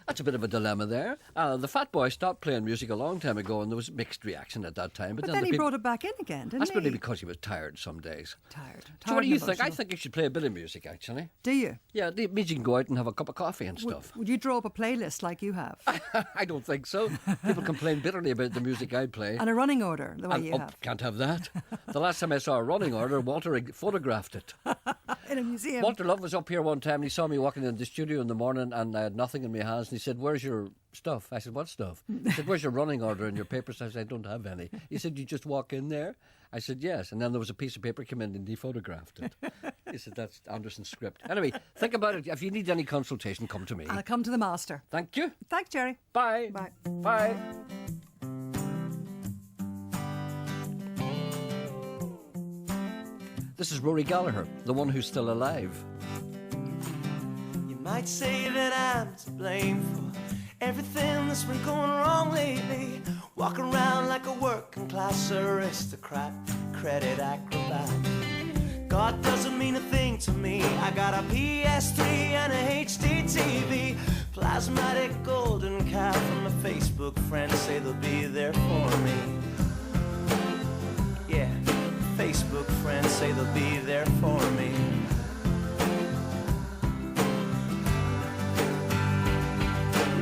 That's a bit of a dilemma there. The Fat Boy stopped playing music a long time ago, and there was mixed reaction at that time. But then he brought it back in again, didn't That's he? probably because he was tired some days. Tired. So what do you and think? I emotional. think you should play a bit of music, actually. Do you? Yeah, it means you can go out and have a cup of coffee and stuff. Would you draw up a playlist like you have? I don't think so. People complain bitterly about the music I play. And a running order, the way you have. Can't have that. The last time I saw a running order, Walter photographed it. In a museum. Walter Love was up here one time and he saw me walking in the studio in the morning and I had nothing in my hands and he said, "Where's your stuff?" I said, "What stuff?" He said, "Where's your running order and your papers?" I said, "I don't have any." He said, "You just walk in there?" I said, "Yes." And then there was a piece of paper came in and he photographed it. He said, "That's Anderson's script." Anyway, think about it. If you need any consultation, come to me. I'll come to the master. Thank you. Thanks, Gerry. Bye. Bye. Bye. This is Rory Gallagher, the one who's still alive. You might say that I'm to blame for everything that's been going wrong lately. Walking around like a working class aristocrat, credit acrobat. God doesn't mean a thing to me. I got a PS3 and a HD TV, plasmatic golden calf, and my Facebook friends say they'll be there for me. Yeah, Facebook friends say they'll be there for me.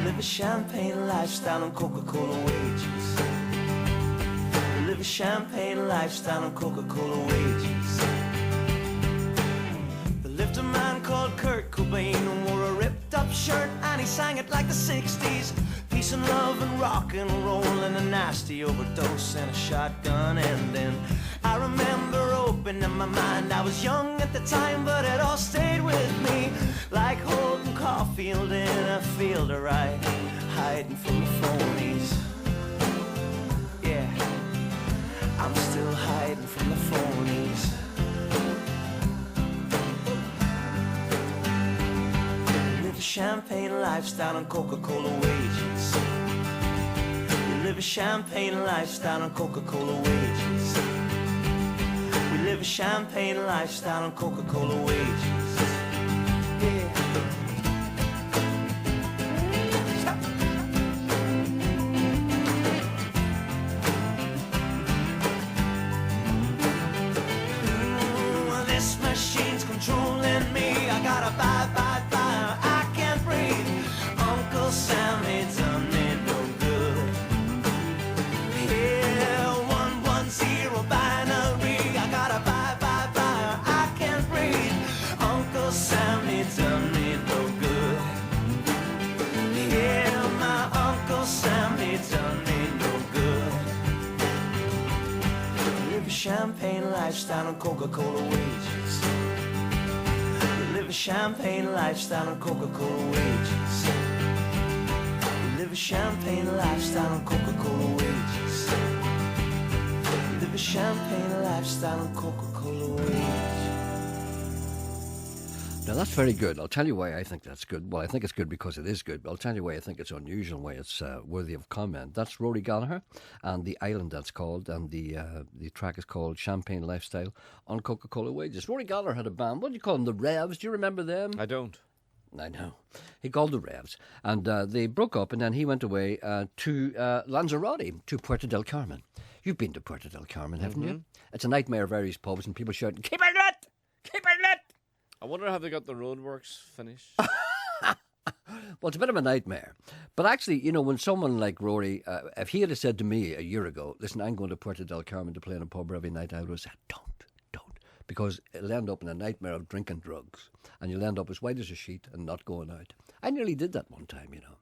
Live a champagne lifestyle on Coca-Cola wages. Live a champagne lifestyle on Coca-Cola wages. They lived a man called Kurt Cobain who wore a ripped up shirt and he sang it like the 60s. Peace and love and rock and roll and a nasty overdose and a shotgun ending. I remember opening my mind. I was young at the time, but it all stayed with me. Like holding Caulfield in a field of rye, hiding from the phonies. Yeah, I'm still hiding from the phonies. Live a champagne lifestyle on Coca-Cola wages. You live a champagne lifestyle on Coca-Cola wages. We live a champagne lifestyle on Coca-Cola wages. Yeah. Ooh, this machine's controlling me. I gotta buy. I can't breathe. Uncle Sam ain't done me no good. Yeah, 110 binary. I gotta buy. I can't breathe. Uncle Sam ain't done me no good. Yeah, my Uncle Sam ain't done me no good. Live a champagne lifestyle on Coca-Cola wages. Live a champagne lifestyle on Coca-Cola wages. Live a champagne lifestyle on Coca-Cola wages. Live a champagne lifestyle on Coca-Cola wages. Now that's very good. I'll tell you why I think that's good. Well, I think it's good because it is good, but I'll tell you why I think it's unusual, why it's worthy of comment. That's Rory Gallagher and the island that's called, and the track is called Champagne Lifestyle on Coca-Cola Wages. Rory Gallagher had a band. What do you call them? The Revs. Do you remember them? I don't. I know. He called the Revs. And they broke up and then he went away to Lanzarote, to Puerto del Carmen. You've been to Puerto del Carmen, haven't you? It's a nightmare of various pubs and people shouting, "Keep it lit! Keep it lit!" I wonder how they got the roadworks finished. Well, it's a bit of a nightmare. But actually, you know, when someone like Rory, if he had said to me a year ago, "Listen, I'm going to Puerto del Carmen to play in a pub every night," I would have said, don't. Because it'll end up in a nightmare of drinking drugs. And you'll end up as white as a sheet and not going out. I nearly did that one time, you know.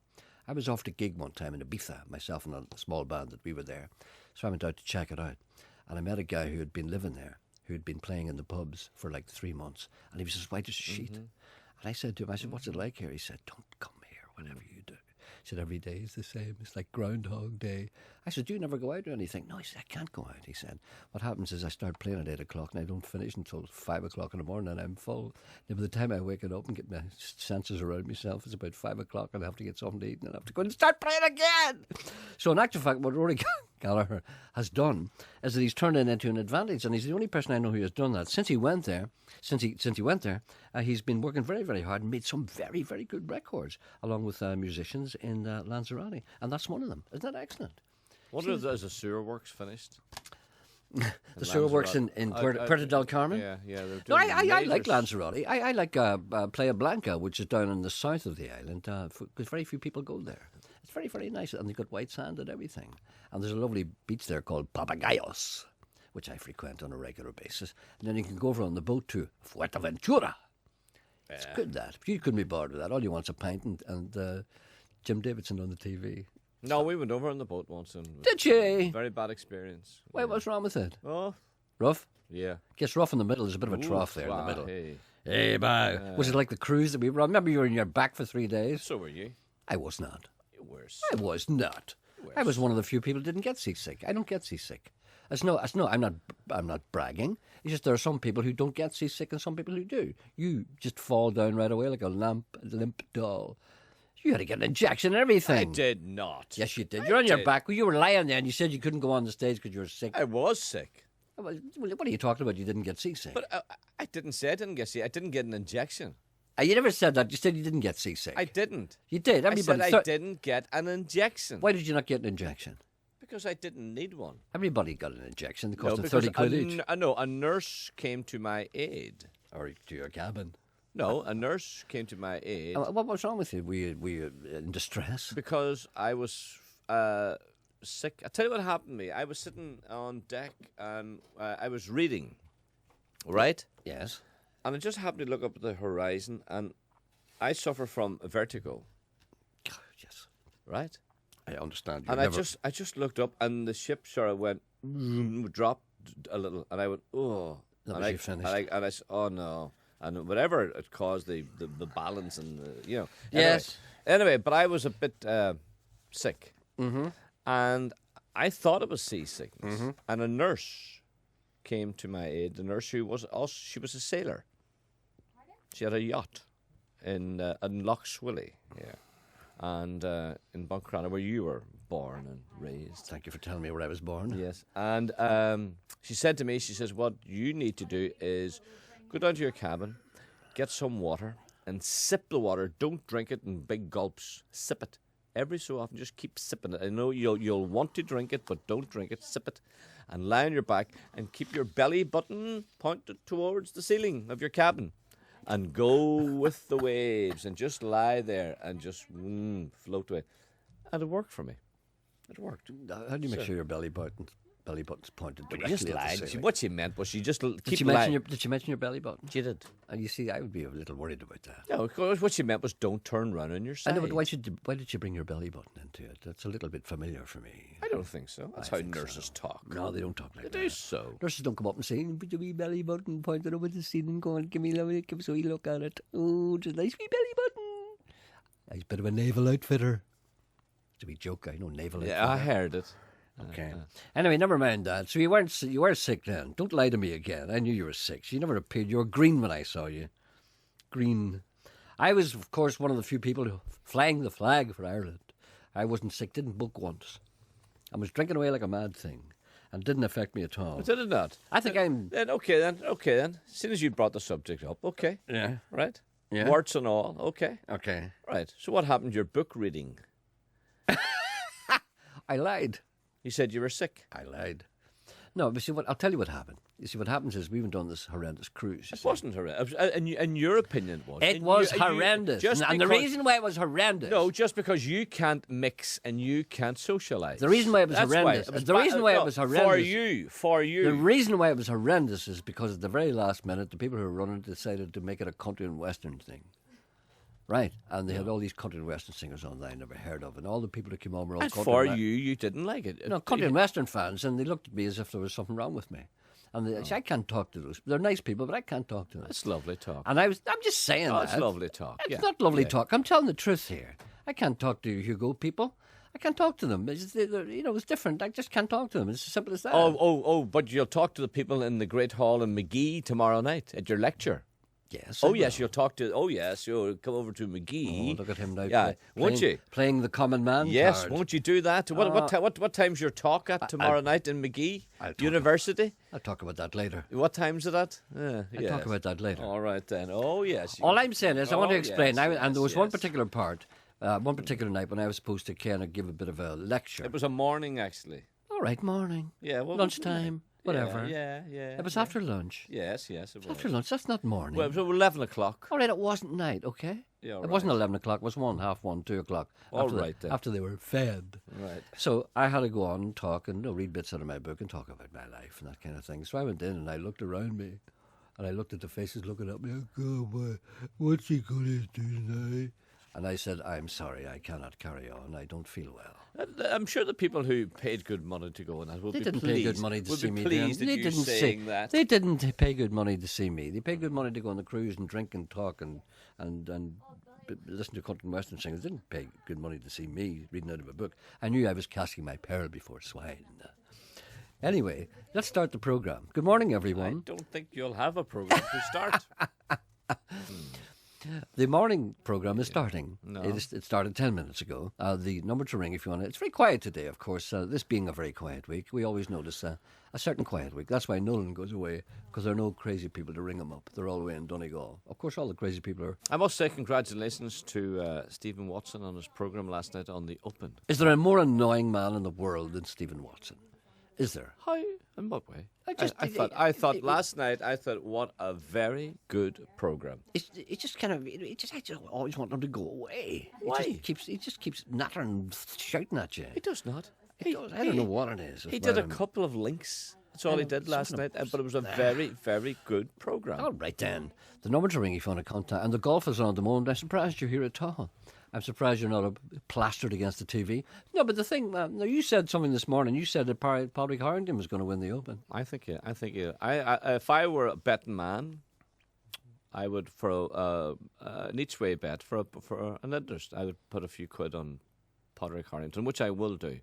I was off to gig one time in Ibiza, myself and a small band that we were there. So I went out to check it out. And I met a guy who had been living there, who had been playing in the pubs for like 3 months. And he was as white as a sheet. And I said to him, "What's it like here?" He said, "Don't come here, whatever you do." He said, "Every day is the same. It's like Groundhog Day." I said, "Do you never go out or anything?" "No," he said, "I can't go out." He said, "What happens is I start playing at 8 o'clock and I don't finish until 5 o'clock in the morning and I'm full. And by the time I wake it up and get my senses around myself, it's about 5 o'clock and I have to get something to eat and I have to go and start playing again." So in actual fact, what Rory Gallagher, has done is that he's turned it into an advantage, and he's the only person I know who has done that since he went there. Since he went there, he's been working very, very hard and made some very, very good records along with musicians in Lanzarote, and that's one of them. Isn't that excellent? Wonder if the sewer works finished. The sewer works in Puerto del Carmen. Yeah. No, I like Lanzarote. I like Playa Blanca, which is down in the south of the island, because very few people go there. It's very, very nice, and they've got white sand and everything. And there's a lovely beach there called Papagayos, which I frequent on a regular basis. And then you can go over on the boat to Fuerteventura. Yeah. It's good, that. You couldn't be bored with that. All you want's a pint and Jim Davidson on the TV. No, we went over on the boat once. And did you? Very bad experience. Wait, what's wrong with it? Oh. Rough? Yeah. Gets rough in the middle. There's a bit of a trough there in the middle. Hey, bye. Was it like the cruise that we were on? Remember you were on your back for 3 days? So were you. I was not. You were. I was not. I was one of the few people who didn't get seasick. I don't get seasick. I'm not bragging. It's just there are some people who don't get seasick and some people who do. You just fall down right away like a limp doll. You had to get an injection and everything. I did not. Yes, you did. You're on your back. Well, you were lying there and you said you couldn't go on the stage because you were sick. I was sick. What are you talking about? You didn't get seasick. But I didn't say I didn't get seasick. I didn't get an injection. You never said that. You said you didn't get seasick. I didn't. You did. Everybody I said I didn't get an injection. Why did you not get an injection? Because I didn't need one. Everybody got an injection. They cost 30 quid each. No, a nurse came to my aid. Or to your cabin. No, a nurse came to my aid. What was wrong with you? Were you in distress? Because I was sick. I'll tell you what happened to me. I was sitting on deck and I was reading, right? Yes. And I just happened to look up at the horizon and I suffer from vertigo. Yes. Right? I understand. And I just looked up and the ship sort of went, dropped a little. And I went, oh. That was you finished. And I said, oh no. And whatever it caused, the balance and, Yes. Anyway, but I was a bit sick. Mm-hmm. And I thought it was seasickness. Mm-hmm. And a nurse came to my aid. The nurse who was also, she was a sailor. She had a yacht in Lough Swilly, yeah. And in Buncrana, where you were born and raised. Thank you for telling me where I was born. Yes. And she said to me, she says, what you need to do is go down to your cabin, get some water, and sip the water. Don't drink it in big gulps. Sip it. Every so often, just keep sipping it. I know you'll want to drink it, but don't drink it. Sip it. And lie on your back and keep your belly button pointed towards the ceiling of your cabin. And go with the waves and just lie there and just float away. And it worked for me. It worked. How do you make sure your belly button's pointed directly just at lied. the ceiling? What she meant was she just Did she mention your belly button? She did. And you see, I would be a little worried about that. No, of course, what she meant was don't turn round on your side. I know, but why did you bring your belly button into it? That's a little bit familiar for me. I don't think so. That's how nurses talk. No, they don't talk like that. They do so. Nurses don't come up and say, put your wee belly button pointed over the ceiling, go on, give me a wee look at it. Oh, it's a nice wee belly button. He's a bit of a naval outfitter. It's a wee joke, I know, naval outfitter. Yeah, I heard it. Okay. Anyway, never mind that. So you were sick then. Don't lie to me again. I knew you were sick. So you never appeared. You were green when I saw you. Green. I was, of course, one of the few people who flying the flag for Ireland. I wasn't sick. Didn't book once. I was drinking away like a mad thing, and didn't affect me at all. But did it not? I think I'm. Okay then. As soon as you brought the subject up, okay. Yeah. Right. Yeah. Warts and all. Okay. Okay. Right. So what happened to your book reading? I lied. You said you were sick. I lied. No, but see, I'll tell you what happened. You see, what happens is we went on this horrendous cruise. It wasn't horrendous. In your opinion, it was. It was horrendous. And the reason why it was horrendous... No, just because you can't mix and you can't socialise. The reason why it was horrendous... The reason why it was horrendous... For you. The reason why it was horrendous is because at the very last minute, the people who were running decided to make it a country and western thing. Right, and they had all these country and western singers on that I never heard of, and all the people who came on were all and country for you didn't like it. No, country and western fans, and they looked at me as if there was something wrong with me. And they said, I can't talk to those. They're nice people, but I can't talk to them. That's lovely talk. And I'm just saying that. It's lovely talk. It's not lovely talk. I'm telling the truth here. I can't talk to Hugo people. I can't talk to them. It's different. I just can't talk to them. It's as simple as that. Oh, but you'll talk to the people in the Great Hall in McGee tomorrow night at your lecture. Yes. I Oh, yes, will. you'll talk to... Oh, yes, you'll come over to McGee. Oh, look at him now. Yeah, won't playing, you? Playing the common man Yes, card. won't you do that? What time's your talk at tomorrow night in McGee I'll talk University? I'll talk about that later. What time's it at? I'll talk about that later. All right, then. Oh, yes. All I'm saying is I want to Oh, explain. yes, and there was one yes. particular part, one particular night when I was supposed to kind of give a bit of a lecture. It was a morning, actually. All right, morning. Yeah, well, lunchtime, whatever. Yeah. It was after lunch. Yes, it was. After lunch, that's not morning. Well, it was 11 o'clock. All right, it wasn't night, okay? Yeah, all It wasn't right. 11 o'clock, it was 1:30, 2 o'clock. All after right, then. After they were fed. Right. So I had to go on and talk and read bits out of my book and talk about my life and that kind of thing. So I went in and I looked around me and I looked at the faces looking at me. Oh, God, what's he going to do now? And I said, I'm sorry, I cannot carry on. I don't feel well. I'm sure the people who paid good money to go in that will They be didn't pleased. pay good money to will see be me. pleased They that you're didn't saying that. They didn't pay good money to see me. They paid good money to go on the cruise and drink and talk and listen to country and western singers. They didn't pay good money to see me reading out of a book. I knew I was casting my pearl before swine. Anyway, let's start the program. Good morning, I everyone. don't think you'll have a program to start. The morning program is starting. No. It started 10 minutes ago. The number to ring if you want to. It's very quiet today, of course. This being a very quiet week, we always notice a certain quiet week. That's why Nolan goes away, because there are no crazy people to ring him up. They're all away in Donegal. Of course, all the crazy people are. I must say congratulations to Stephen Watson on his program last night on the Open. Is there a more annoying man in the world than Stephen Watson? Is there? How? In what way? I I thought last night. I thought, what a very good program. It just kind of. I just always want him to go away. Why? He just keeps nattering, shouting at you. He does not. I don't know what it is. He did a couple of links. That's all he did last night. But it was a very, very good program. All right then. The number to ring if you want to contact. And the golf is on at the moment. I'm surprised you're here at all. I'm surprised you're not plastered against the TV. No, but the thing, now you said something this morning. You said that Patrick Harrington was going to win the Open. I think if I were a betting man, I would for an each way bet for an interest. I would put a few quid on Patrick Harrington, which I will do.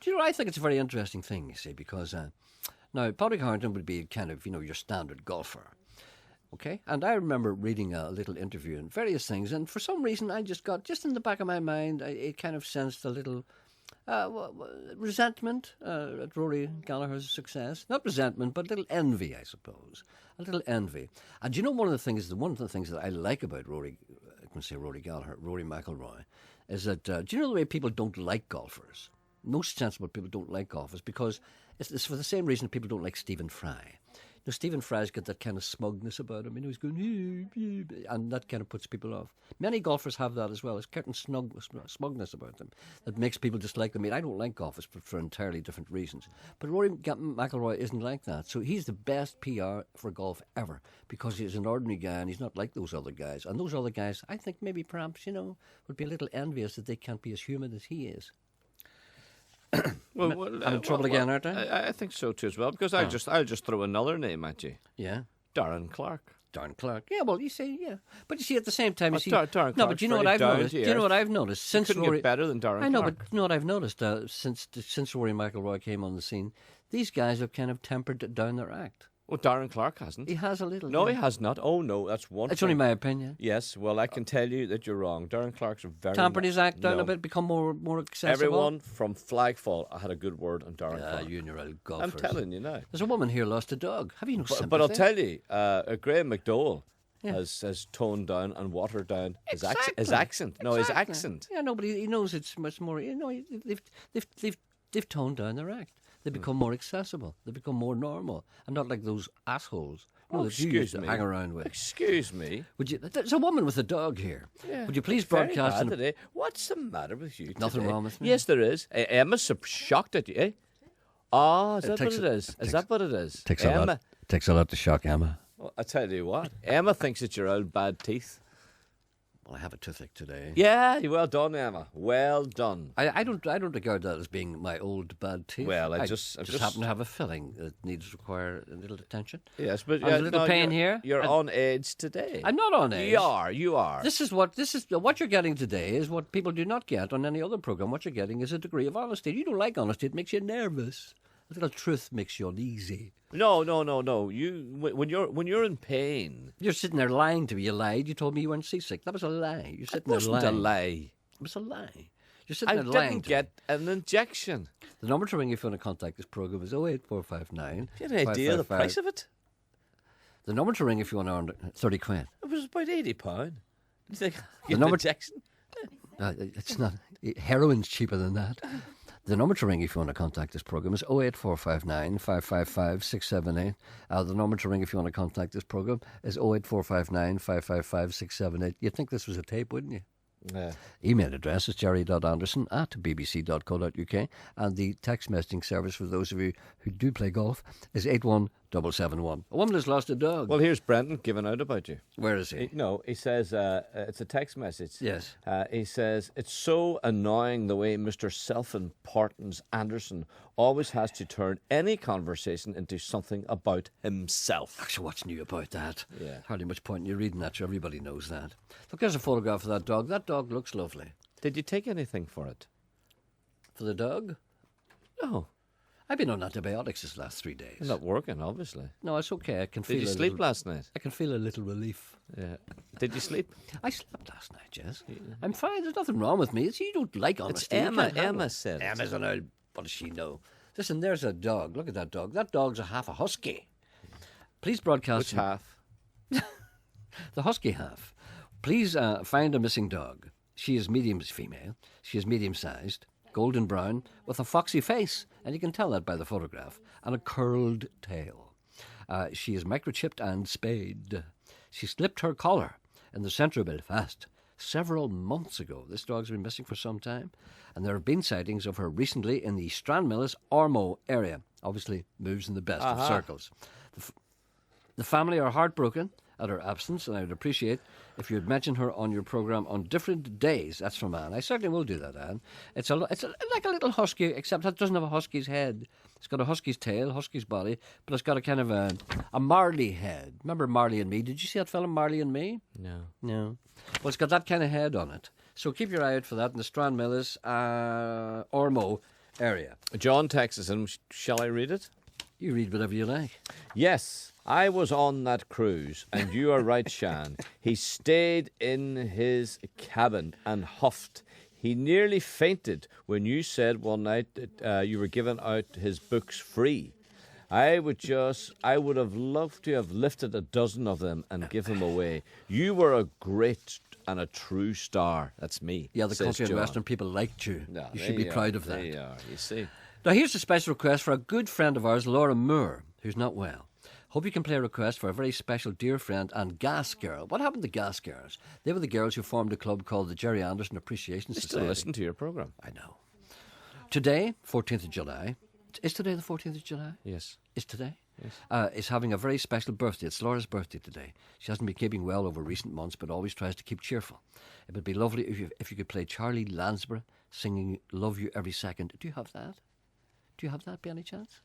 Do you know? I think it's a very interesting thing. You see, because now Patrick Harrington would be kind of your standard golfer. Okay, and I remember reading a little interview and various things, and for some reason I just in the back of my mind, it kind of sensed a little resentment at Rory Gallagher's success. Not resentment, but a little envy, I suppose. A little envy. And you know, one of the things that I like about Rory Gallagher, Rory McIlroy, is that, do you know the way people don't like golfers? Most sensible people don't like golfers because it's for the same reason people don't like Stephen Fry. Stephen Fry's got that kind of smugness about him. He's going, and that kind of puts people off. Many golfers have that as well. There's certain smugness about them that makes people dislike them. I mean, I don't like golfers for entirely different reasons. But Rory McIlroy isn't like that. So he's the best PR for golf ever because he's an ordinary guy and he's not like those other guys. And those other guys, I think maybe perhaps, would be a little envious that they can't be as human as he is. Well, I'm in trouble again, aren't I? I think so too as well because I'll just throw another name at you. Yeah. Darren Clark. Darren Clark. Yeah, well, you say, yeah. But you see, at the same time, you see... Darren no, Clark's but you know what very I've down noticed? to Do you know earth. what I've noticed? Since Couldn't Rory... get better than Darren I know, Clark. but you know what I've noticed? Since Rory McIlroy came on the scene, these guys have kind of tempered down their act. Well, Darren Clark hasn't. He has a little. No, yeah. he has not. Oh, no, that's one It's thing. only my opinion. Yes, well, I can tell you that you're wrong. Darren Clark's a very... Tempered his act down No. a bit, become more accessible. Everyone from Flagfall had a good word on Darren Clark. You and your old I'm golfers. telling you now. There's a woman here lost a dog. Have you no sympathy? But I'll tell you, Graham McDowell Yeah. has toned down and watered down his Exactly. accent. No, his Exactly. accent. Yeah, nobody. He knows it's much more. They've toned down their act. They become more accessible. They become more normal, and not like those assholes that you used to hang around with. Excuse me. Would you? There's a woman with a dog here. Yeah, Would you please very broadcast? bad an- today. What's the matter with you? Nothing today? wrong with me. Yes, there is. Emma's so shocked at you. Eh? Ah, is that what takes it a- is? it Is that what it is? Takes a Emma. lot. Takes a lot to shock Emma. Well, I tell you what, Emma thinks it's your old bad teeth. Well, I have a toothache today. Yeah, well done, Emma. Well done. I don't regard that as being my old bad teeth. Well, I I just happen to have a filling that require a little attention. Yes, but There's a little pain here. You're on edge today. I'm not on edge. You are. This is what you're getting today is what people do not get on any other program. What you're getting is a degree of honesty. You don't like honesty; it makes you nervous. A little truth makes you uneasy. No. When you're in pain, You're sitting there lying to me. You lied. You told me you weren't seasick. That was a lie. You're sitting there wasn't lying. a lie. It was a lie. You're sitting I there lying. didn't to me. get an injection. The number to ring if you want to contact this programme is 08459. Do you have any idea the 555. price of it? The number to ring if you want to earn 30 quid. It was about £80. You think I The get an number- injection? It's not. Heroin's cheaper than that. The number to ring if you want to contact this programme is 08459 555 678. The number to ring if you want to contact this programme is 08459 555 678. You'd think this was a tape, wouldn't you? Yeah. Email address is jerry.anderson@bbc.co.uk, and the text messaging service for those of you who do play golf is 81771. A woman has lost a dog. Well, here's Brendan giving out about you. Where is he? He says it's a text message. Yes. He says it's so annoying the way Mr. Self-Importance Anderson always has to turn any conversation into something about himself. Actually, what's new about that? Yeah. Hardly much point in you reading that, sure, everybody knows that. Look, there's a photograph of that dog. That dog looks lovely. Did you take anything for it? For the dog? No. I've been on antibiotics this last 3 days. It's not working, obviously. No, it's okay. I can feel Did you a sleep little, last night? I can feel a little relief. Yeah. Did you sleep? I slept last night, Jess. I'm fine. There's nothing wrong with me. It's you don't like honesty. You Emma. can't handle Emma it. said it. Emma's an old... What does she know? Listen, there's a dog. Look at that dog. That dog's a half a husky. Please broadcast... Which half? The husky half. Please find a missing dog. She is medium female. She is medium-sized, golden brown, with a foxy face, and you can tell that by the photograph, and a curled tail. She is microchipped and spayed. She slipped her collar in the centre of Belfast several months ago. This dog's been missing for some time, and there have been sightings of her recently in the Stranmillis Ormeau area. Obviously, moves in the best of circles. The family are heartbroken at her absence, and I would appreciate if you'd mention her on your programme on different days. That's from Anne. I certainly will do that, Anne. It's like a little husky, except it doesn't have a husky's head. It's got a husky's tail, husky's body, but it's got a kind of a Marley head. Remember Marley and Me? Did you see that film Marley and Me? No. No. Well, it's got that kind of head on it. So keep your eye out for that in the Stranmillis Ormeau area. John texts him. Shall I read it? You read whatever you like. Yes, I was on that cruise, and you are right, Shan. He stayed in his cabin and huffed. He nearly fainted when you said one night that you were giving out his books free. I would have loved to have lifted a dozen of them and give them away. You were a great and a true star. That's me. Yeah, the says country and John. western people liked you. No, You there should be you proud are, of that. There you are, you see. Now, here's a special request for a good friend of ours, Laura Moore, who's not well. Hope you can play a request for a very special dear friend and Gas Girl. What happened to Gas Girls? They were the girls who formed a club called the Gerry Anderson Appreciation They Society. still listen to your programme. I know. Today, 14th of July. Is today the 14th of July? Yes. Is today? Yes. Is having a very special birthday. It's Laura's birthday today. She hasn't been keeping well over recent months, but always tries to keep cheerful. It would be lovely if you could play Charlie Lansbury singing Love You Every Second. Do you have that? Do you have that by any chance?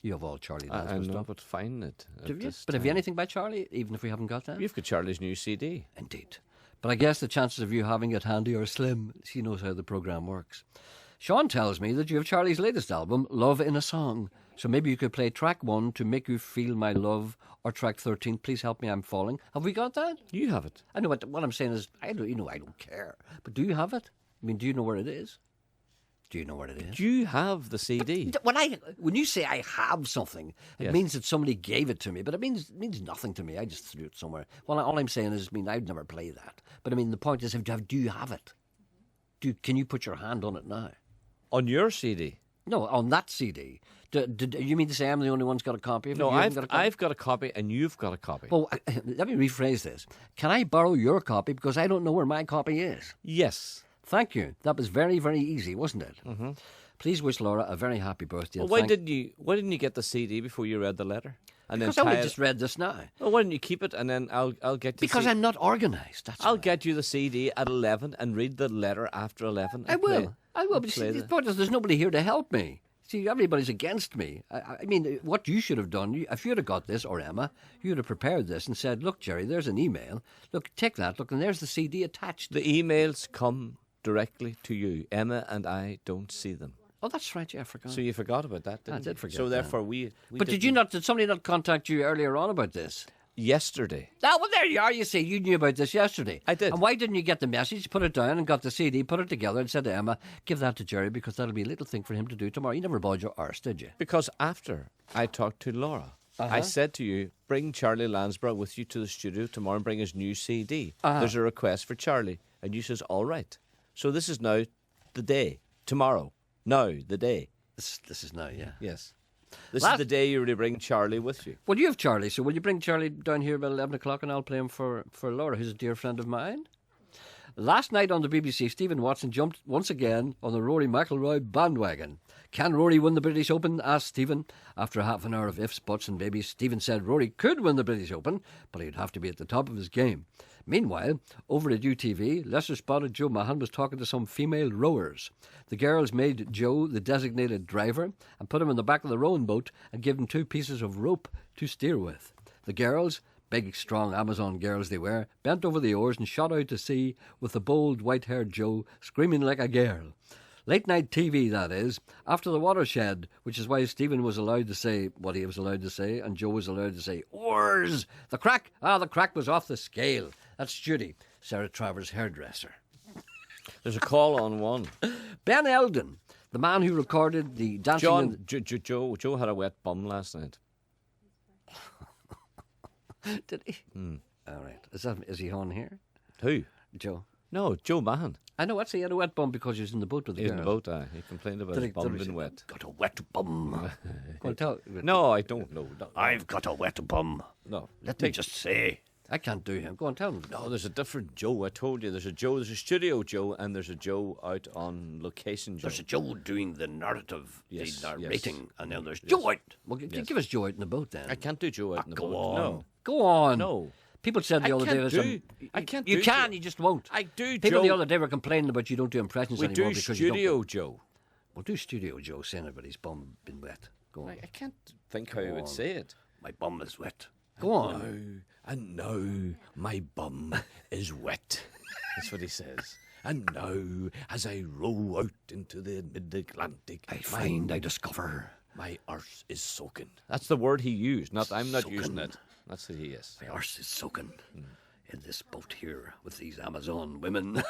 You have all Charlie I Lansbury know, stuff. but find it. Do you? But have you anything by Charlie, even if we haven't got that? You've got Charlie's new CD. Indeed. But I guess the chances of you having it handy are slim. She knows how the programme works. Sean tells me that you have Charlie's latest album, Love in a Song. So maybe you could play track 1, To Make You Feel My Love, or track 13, Please Help Me I'm Falling. Have we got that? You have it. I know what I'm saying is, I don't care. But do you have it? I mean, do you know where it is? Do you know where it is? You have the CD. When you say I have something, it Yes. means that somebody gave it to me. But it means nothing to me. I just threw it somewhere. Well, all I'm saying is, I'd never play that. But I mean, the point is, do you have it? Can you put your hand on it now? On your CD? No, on that CD. Do you mean to say I'm the only one who's got a copy of it? No, You haven't got a copy? I've got a copy and you've got a copy. Well, let me rephrase this. Can I borrow your copy because I don't know where my copy is? Yes. Thank you. That was very, very easy, wasn't it? Mm-hmm. Please wish Laura a very happy birthday. Well, why didn't you get the CD before you read the letter? And Because then I tie only it- just read this now. Well, why don't you keep it and then I'll get you Because I'm not organised. That's I'll why. get you the CD at 11 and read the letter after 11. I will. But play see, the- the point is, there's nobody here to help me. See, everybody's against me. I mean, what you should have done, if you'd have got this, or Emma, you'd have prepared this and said, look, Gerry, there's an email. Look, take that. Look, and there's the CD attached. The emails come directly to you. Emma and I don't see them. Oh, that's right. Yeah, I forgot. So you forgot about that, didn't I you? did forget So that. therefore we But did you not? Did somebody not contact you earlier on about this? yesterday? Ah, well, there you are. You see, you knew about this yesterday. I did. And why didn't you get the message, put it down, and got the CD, put it together, and said to Emma, give that to Gerry because that'll be a little thing for him to do tomorrow. You never bawled your arse, did you? Because after I talked to Laura, I said to you, bring Charlie Lansbury with you to the studio tomorrow and bring his new CD. There's a request for Charlie. And you says, all right. So this is now the day. Tomorrow. Now, the day. This is now, yeah. Yes. This is the day you really bring Charlie with you. Well, you have Charlie, so will you bring Charlie down here about 11 o'clock and I'll play him for Laura, who's a dear friend of mine? Last night on the BBC, Stephen Watson jumped once again on the Rory McIlroy bandwagon. Can Rory win the British Open? Asked Stephen. After half an hour of ifs, buts and babies, Stephen said Rory could win the British Open, but he'd have to be at the top of his game. Meanwhile, over at UTV, Leicester spotted Joe Mahan was talking to some female rowers. The girls made Joe the designated driver and put him in the back of the rowing boat and gave him 2 pieces of rope to steer with. The girls, big, strong Amazon girls they were, bent over the oars and shot out to sea with the bold, white-haired Joe screaming like a girl. Late-night TV, that is, after the watershed, which is why Stephen was allowed to say what he was allowed to say and Joe was allowed to say, oars! The crack was off the scale. That's Judy, Sarah Travers' hairdresser. There's a call on one. Ben Eldon, the man who recorded the dancing... Joe had a wet bum last night. Did he? All right. Is he on here? Who? Joe. No, Joe Mahan. I know, he had a wet bum because he was in the boat with the He's girl. in the boat, He complained about his bum being wet. Got a wet bum. Go on, tell. No, I don't know. No. I've got a wet bum. No. Let me just say. I can't do him. Go on, tell him. No, there's a different Joe. I told you. There's a studio Joe, and there's a Joe out on location Joe. There's a Joe doing the narrative, Yes, the narrating, yes. and then there's Yes. Joe out. Well, Yes. give us Joe out in the boat then. I can't do Joe out in the Go boat. on. No. Go on. No. People said the I other day... can't there's do- some- I can't You do can, Joe. you just won't. I do People the Joe. other day were complaining about you don't do impressions We anymore do because you don't... studio Joe. Well, do studio Joe saying about his bum been wet. Go on. I can't think how he Go would on. say it. My bum is wet. Go on. And now my bum is wet. That's what he says. And now, as I row out into the mid-Atlantic, I discover my arse is soaking. That's the word he used. I'm not using it. That's what he is. my arse is soaking in this boat here with these Amazon women.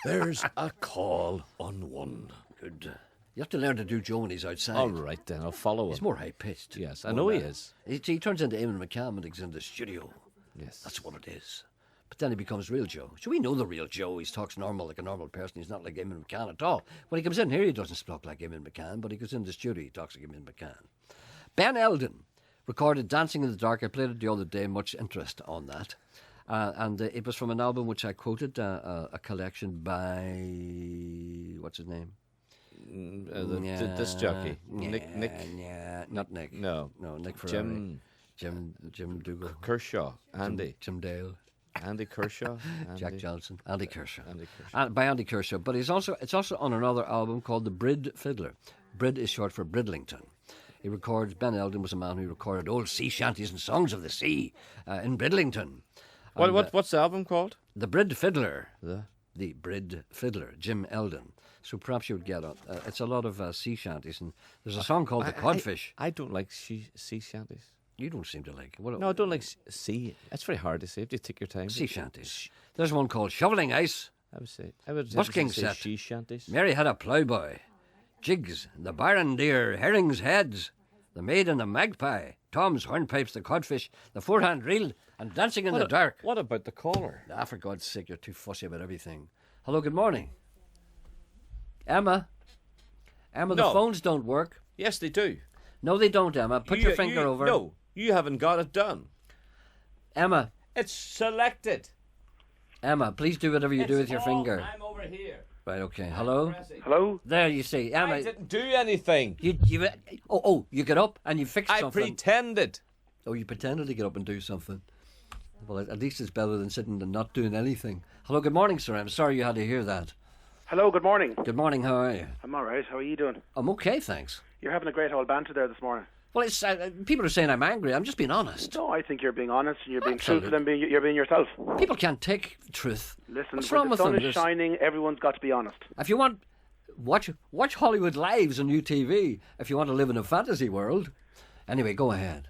There's a call on one. Good. You have to learn to do Joe when he's outside. All right, then. I'll follow He's him. more high-pitched. Yes, I know he is. He turns into Eamon McCann when he's in the studio. Yes. That's what it is. But then he becomes real Joe. So we know the real Joe. He talks normal, like a normal person. He's not like Eamon McCann at all. When he comes in here, he doesn't talk like Eamon McCann, but he goes in the studio, he talks like Eamon McCann. Ben Eldon recorded Dancing in the Dark. I played it the other day, much interest on that. And it was from an album which I quoted, a collection by... What's his name? The disc jockey. Nick. Yeah, not Nick. No. Nick Ferrari. Jim Jim Dougal. Kershaw. Andy. Jim Dale. Andy Kershaw. Jack Johnson. Andy Kershaw. Andy Kershaw. By Andy Kershaw. But it's also on another album called The Brid Fiddler. Brid is short for Bridlington. He records... Ben Eldon was a man who recorded old sea shanties and songs of the sea in Bridlington. What's the album called? The Brid Fiddler. The Brid Fiddler, Jim Eldon. So perhaps you would get on. It's a lot of sea shanties, and there's a song called The Codfish. I don't like sea shanties. You don't seem to like it. No, I don't like sea. That's very hard to say. You have to take your time. Sea shanties. There's one called Shoveling Ice. I would Busking say set. sea shanties. Mary had a ploughboy. Jigs, the Baron deer, herrings' heads, the maid and the magpie, Tom's hornpipes, the codfish, the forehand reel, and dancing in the dark. What about the caller? Ah, for God's sake, you're too fussy about everything. Hello, good morning. Emma, the No. phones don't work. Yes, they do. No, they don't, Emma. Put your finger over. No, you haven't got it done. Emma, It's selected. Emma, please do whatever you do with your finger. I'm over here. Right, okay. Hello? Hello? There, you see. Emma, I didn't do anything. you you get up and you fixed I something. pretended. Oh, you pretended to get up and do something. Well, at least it's better than sitting and not doing anything. Hello, good morning, sir. I'm sorry you had to hear that. Hello, good morning. Good morning, how are you? I'm all right. How are you doing? I'm okay, thanks. You're having a great old banter there this morning. Well, it's people are saying I'm angry. I'm just being honest. No, I think you're being honest and you're being Absolutely. truthful and you're being yourself. People can't take truth. Listen, What's when wrong the with sun them? is shining, everyone's got to be honest. If you want Watch Hollywood Lives on UTV if you want to live in a fantasy world. Anyway, go ahead.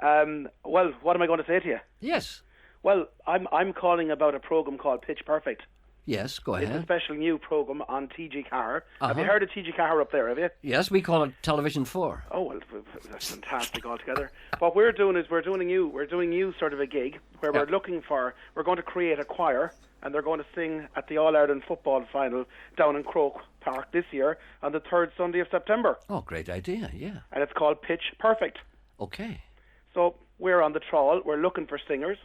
Well, what am I going to say to you? Yes. Well, I'm calling about a program called Pitch Perfect. Yes, go It's a ahead. special new program on TG Car. Have you Uh-huh. heard of TG Car up there, have you? Yes, we call it Television 4. Oh, well, that's fantastic altogether. What we're doing is we're doing you sort of a gig where we're going to create a choir, and they're going to sing at the All-Ireland football final down in Croke Park this year on the 3rd Sunday of September. Oh, great idea, yeah. And it's called Pitch Perfect. Okay. So we're on the trawl. We're looking for singers,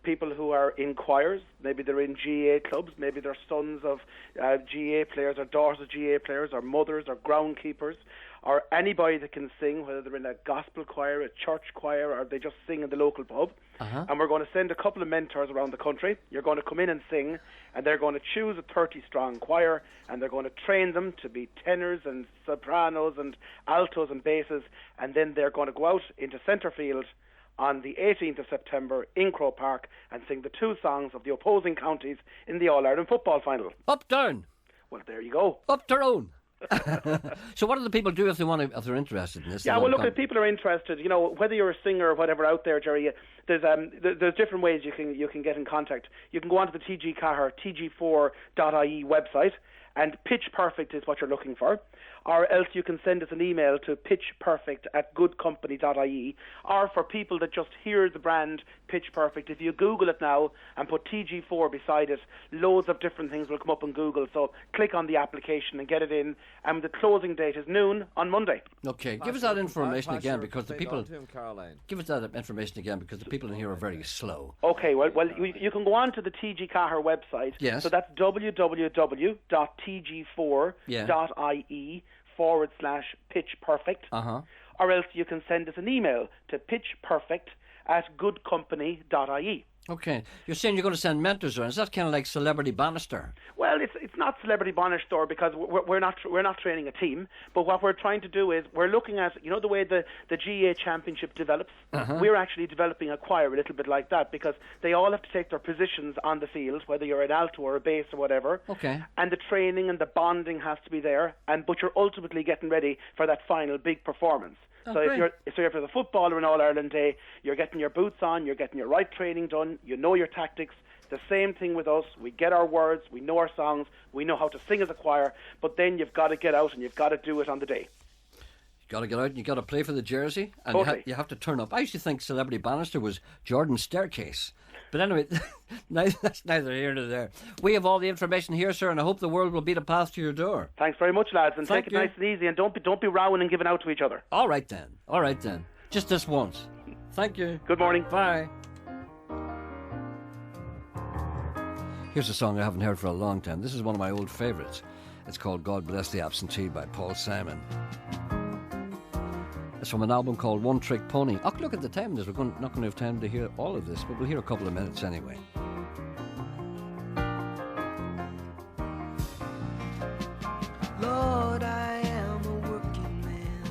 people who are in choirs. Maybe they're in GA clubs. Maybe they're sons of GA players or daughters of GA players or mothers or groundkeepers or anybody that can sing, whether they're in a gospel choir, a church choir, or they just sing in the local pub. Uh-huh. And we're going to send a couple of mentors around the country. You're going to come in and sing, and they're going to choose a 30-strong choir, and they're going to train them to be tenors and sopranos and altos and basses, and then they're going to go out into centre field on the 18th of September in Croke Park and sing the two songs of the opposing counties in the All-Ireland football final. Up, down. Well, there you go. Up, Tyrone. So what do the people do if they're interested in this? Yeah, well, look, if people are interested, you know, whether you're a singer or whatever out there, Gerry, there's different ways you can get in contact. You can go onto the TG Cahir, tg4.ie website, and Pitch Perfect is what you're looking for. Or else you can send us an email to pitchperfect@goodcompany.ie. Or for people that just hear the brand Pitch Perfect, if you Google it now and put TG4 beside it, loads of different things will come up on Google. So click on the application and get it in. And the closing date is noon on Monday. Okay, give us that information again because the people. To him, Caroline. Give us that information again because the people in here are very slow. Okay, well, you can go on to the TG Cahir website. Yes. So that's www.tg4.ie/Pitch Perfect. Uh-huh. Or else you can send us an email to pitchperfect@goodcompany.ie. Okay, you're saying you're going to send mentors around. Is that kind of like Celebrity Bannister? Well, it's not Celebrity Bannister because we're not training a team. But what we're trying to do is we're looking at, you know, the way the GA Championship develops. We're actually developing a choir a little bit like that because they all have to take their positions on the field, whether you're an alto or a bass or whatever. Okay. And the training and the bonding has to be there. But you're ultimately getting ready for that final big performance. Oh, So if great. you're the footballer in All Ireland Day, you're getting your boots on, you're getting your right training done, you know your tactics. The same thing with us. We get our words, we know our songs, we know how to sing as a choir, but then you've got to get out and you've got to do it on the day. You got to get out and you got to play for the jersey, and Totally. you have to turn up. I used to think Celebrity Bannister was Jordan's staircase, but anyway, that's neither here nor there. We have all the information here, sir, and I hope the world will beat a path to your door. Thanks very much, lads, and Thank take it you. nice and easy, and don't be rowing and giving out to each other. All right then. Just this once. Thank you. Good morning. Bye. Here's a song I haven't heard for a long time. This is one of my old favourites. It's called God Bless the Absentee by Paul Simon. It's from an album called One Trick Pony. Oh, look at the time. We're not going to have time to hear all of this, but we'll hear a couple of minutes anyway. Lord, I am a working man,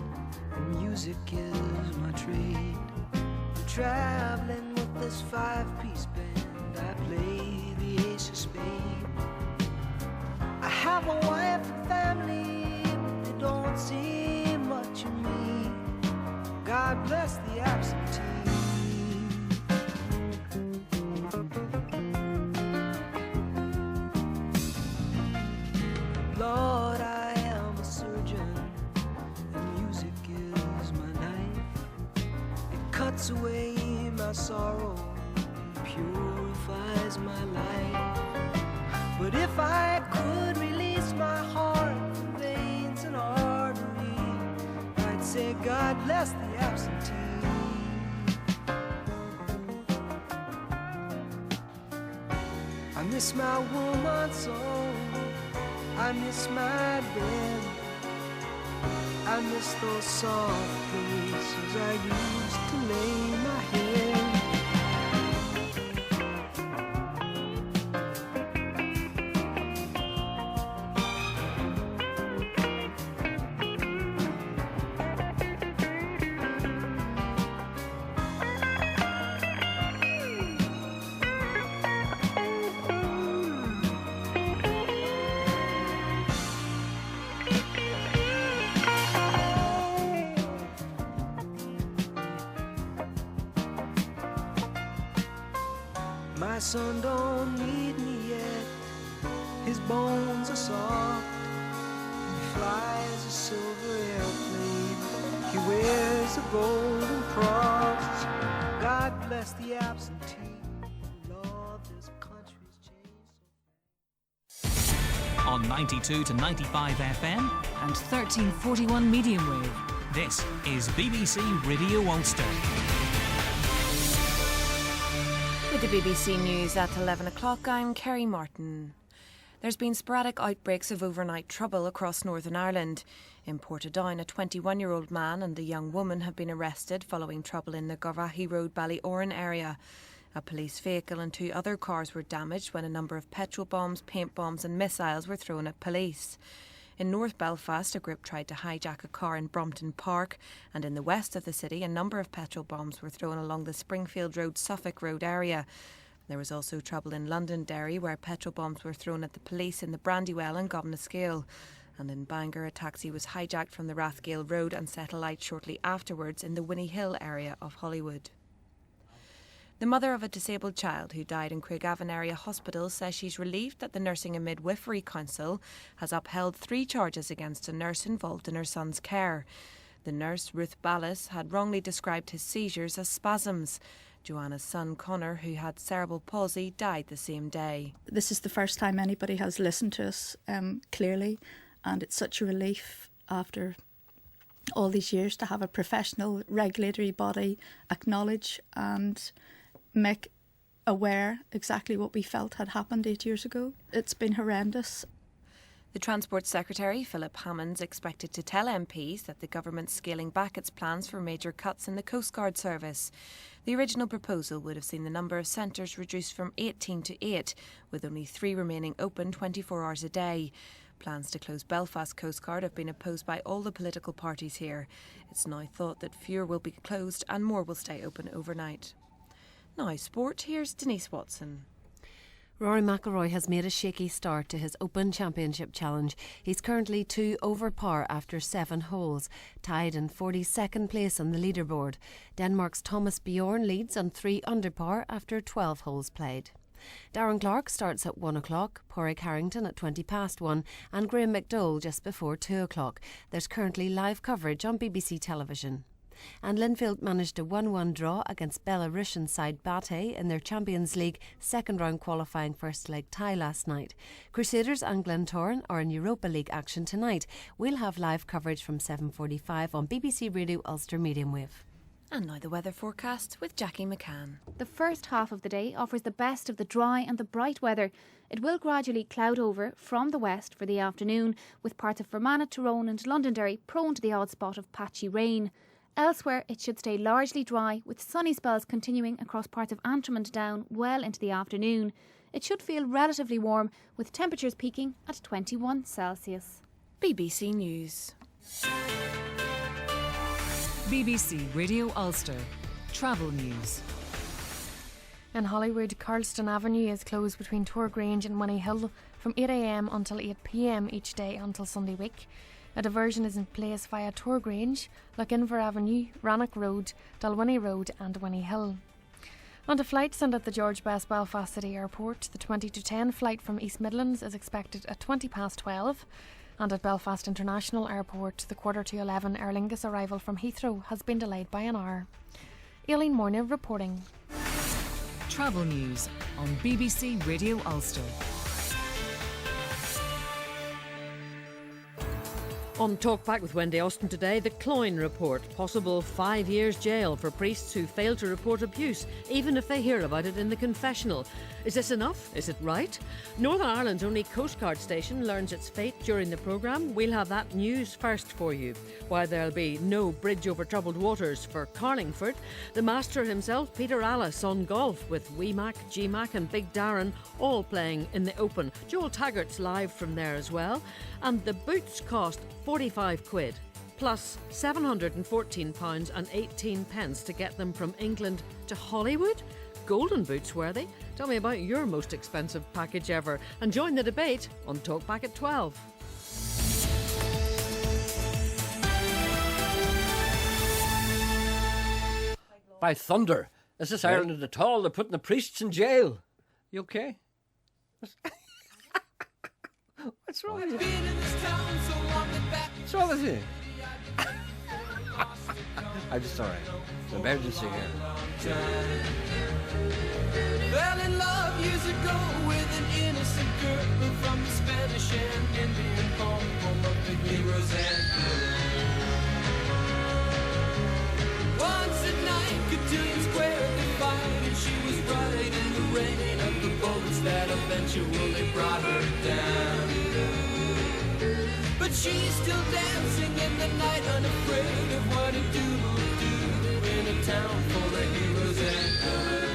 and music is my trade. I'm traveling with this 5-piece band. I play the ace of spades. I have a wife and family, but they don't see much of me. God bless the absentee. Lord, I am a surgeon, and music is my knife. It cuts away my sorrow, and purifies my life. But if I could release my heart from veins and arteries, I'd say God bless the absentee. I miss my woman so, I miss my bed, I miss those soft places I used to lay my head. son don't need me yet. His bones are soft. He flies a silver airplane. He wears a golden cross. God bless the absentee. Lord, this country's changed. On 92 to 95 FM and 1341 medium wave. This is BBC Radio Ulster. With the BBC News at 11 o'clock, I'm Kerry Martin. There's been sporadic outbreaks of overnight trouble across Northern Ireland. In Portadown, a 21-year-old man and a young woman have been arrested following trouble in the Garvaghey Road Ballyoran area. A police vehicle and 2 other cars were damaged when a number of petrol bombs, paint bombs and missiles were thrown at police. In North Belfast, a group tried to hijack a car in Brompton Park, and in the west of the city, a number of petrol bombs were thrown along the Springfield Road, Suffolk Road area. There was also trouble in Londonderry, where petrol bombs were thrown at the police in the Brandywell and Gomnascale. And in Bangor, a taxi was hijacked from the Rathgale Road and set alight shortly afterwards in the Winnie Hill area of Hollywood. The mother of a disabled child who died in Craigavon Area Hospital says she's relieved that the Nursing and Midwifery Council has upheld 3 charges against a nurse involved in her son's care. The nurse, Ruth Ballas, had wrongly described his seizures as spasms. Joanna's son, Connor, who had cerebral palsy, died the same day. This is the first time anybody has listened to us clearly, and it's such a relief after all these years to have a professional regulatory body acknowledge and make aware exactly what we felt had happened 8 years ago. It's been horrendous. The Transport Secretary, Philip Hammond's expected to tell MPs that the government's scaling back its plans for major cuts in the Coast Guard service. The original proposal would have seen the number of centres reduced from 18 to 8, with only 3 remaining open 24 hours a day. Plans to close Belfast Coast Guard have been opposed by all the political parties here. It's now thought that fewer will be closed and more will stay open overnight. Now, sport, here's Denise Watson. Rory McIlroy has made a shaky start to his Open Championship Challenge. He's currently 2 over par after 7 holes, tied in 42nd place on the leaderboard. Denmark's Thomas Bjorn leads on 3 under par after 12 holes played. Darren Clarke starts at 1 o'clock, Porrick Harrington at 20 past 1 and Graham McDowell just before 2 o'clock. There's currently live coverage on BBC television. And Linfield managed a 1-1 draw against Belarusian side Bate in their Champions League second round qualifying first leg tie last night. Crusaders and Glentoran are in Europa League action tonight. We'll have live coverage from 7:45 on BBC Radio Ulster Medium Wave. And now the weather forecast with Jackie McCann. The first half of the day offers the best of the dry and the bright weather. It will gradually cloud over from the west for the afternoon, with parts of Fermanagh, Tyrone and Londonderry prone to the odd spot of patchy rain. Elsewhere, it should stay largely dry, with sunny spells continuing across parts of Antrim and Down well into the afternoon. It should feel relatively warm, with temperatures peaking at 21 Celsius. BBC News. BBC Radio Ulster. Travel news. In Hollywood, Carlston Avenue is closed between Tor Grange and Winnie Hill from 8 a.m. until 8 p.m. each day until Sunday week. A diversion is in place via Tor Grange, Loughinver Avenue, Rannoch Road, Dalwhinnie Road and Winnie Hill. On to flights, and at the George Best Belfast City Airport, the 20 to 10 flight from East Midlands is expected at 20 past 12. And at Belfast International Airport, the 11:15 Aer Lingus arrival from Heathrow has been delayed by an hour. Aileen Morneau reporting. Travel news on BBC Radio Ulster. On Talkback with Wendy Austin today, the Cloyne report. Possible 5 years jail for priests who fail to report abuse, even if they hear about it in the confessional. Is this enough? Is it right? Northern Ireland's only Coast Guard station learns its fate during the programme. We'll have that news first for you. While there'll be no bridge over troubled waters for Carlingford, the master himself, Peter Allis, on golf with Wee Mac, G Mac and Big Darren all playing in the Open. Joel Taggart's live from there as well. And the boots cost 45 quid, plus £714 and 18 pence to get them from England to Hollywood. Golden boots worthy. Tell me about your most expensive package ever and join the debate on Talkback at 12. By thunder, is this Ireland at all? They're putting the priests in jail. You okay? What's wrong with you? What's wrong with you? I'm just sorry. It's an emergency here. Fell in love years ago with an innocent girl from the Spanish and Indian home of the heroes and once at night, Cotillion Square defied, and she was right in the rain of the bullets that eventually brought her down. But she's still dancing in the night, unafraid of what a dude will do in a town full of heroes and good.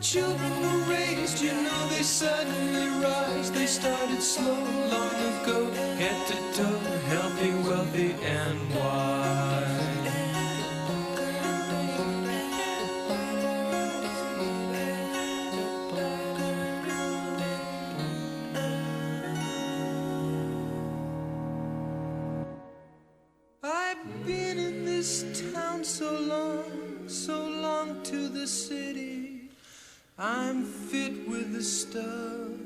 Children were raised, you know they suddenly rise. They started slow long ago, head to toe, healthy, wealthy, and wise. I've been in this town so long to the city. I'm fit with the stuff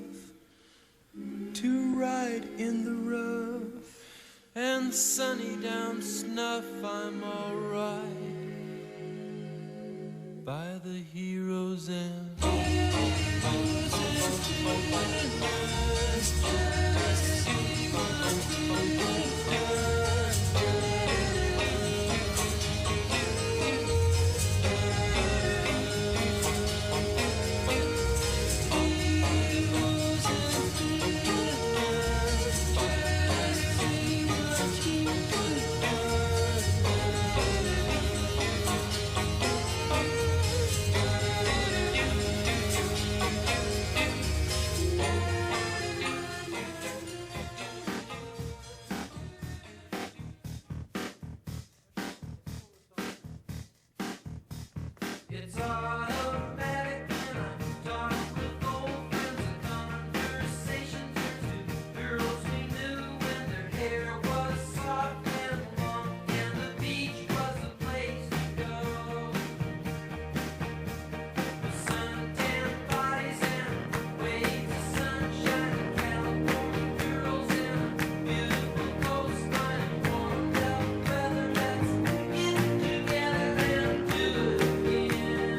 to ride in the rough, and sunny down snuff. I'm alright by the heroes and it's automatic, and I talk with old friends, and conversation turns to girls we knew when their hair was soft and long, and the beach was the place to go. With suntan bodies and waves of sunshine, and California girls and a beautiful coastline, and warmed up weather that's in together and do it again.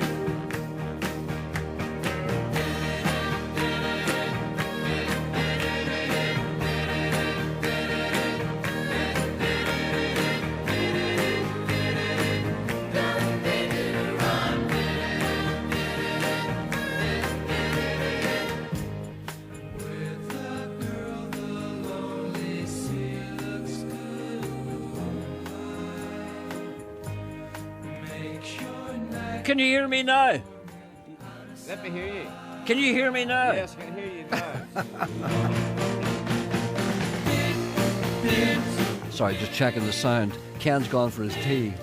Can you hear me now? Let me hear you. Can you hear me now? Yes, I can hear you now. Sorry, just checking the sound. Ken's gone for his tea.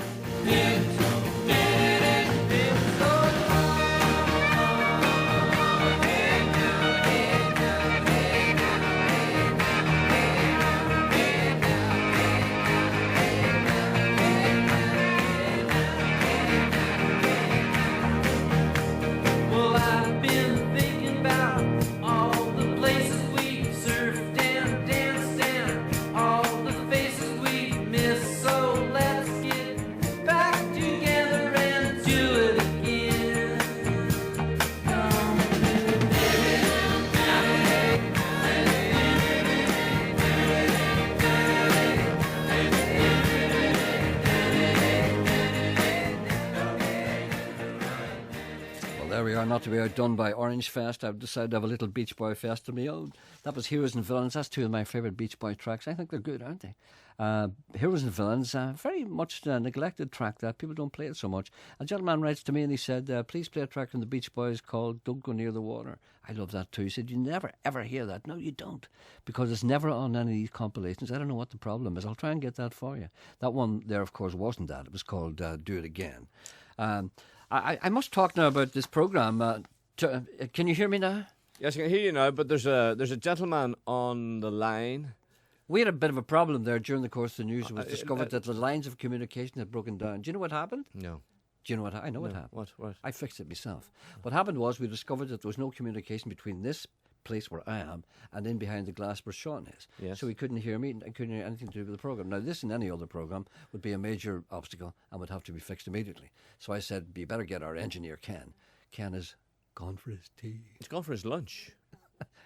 we are, not to be outdone by Orange Fest. I've decided to have a little Beach Boy Fest of my own. That was Heroes and Villains. That's two of my favourite Beach Boy tracks. I think they're good, aren't they? Heroes and Villains, very much neglected track that. People don't play it so much. A gentleman writes to me and he said, please play a track from the Beach Boys called Don't Go Near the Water. I love that too. He said, you never ever hear that. No, you don't. Because it's never on any of these compilations. I don't know what the problem is. I'll try and get that for you. That one there, of course, wasn't that. It was called Do It Again. I must talk now about this programme. Can you hear me now? Yes, I can hear you now, but there's a gentleman on the line. We had a bit of a problem there during the course of the news. It was discovered that the lines of communication had broken down. Do you know what happened? No. Do you know what I know? What happened? What? I fixed it myself. What happened was we discovered that there was no communication between this place where I am and in behind the glass where Sean is. Yes. So he couldn't hear me and couldn't hear anything to do with the programme. Now, this and any other programme would be a major obstacle and would have to be fixed immediately. So I said, you better get our engineer, Ken. Ken is gone for his tea. He's gone for his lunch.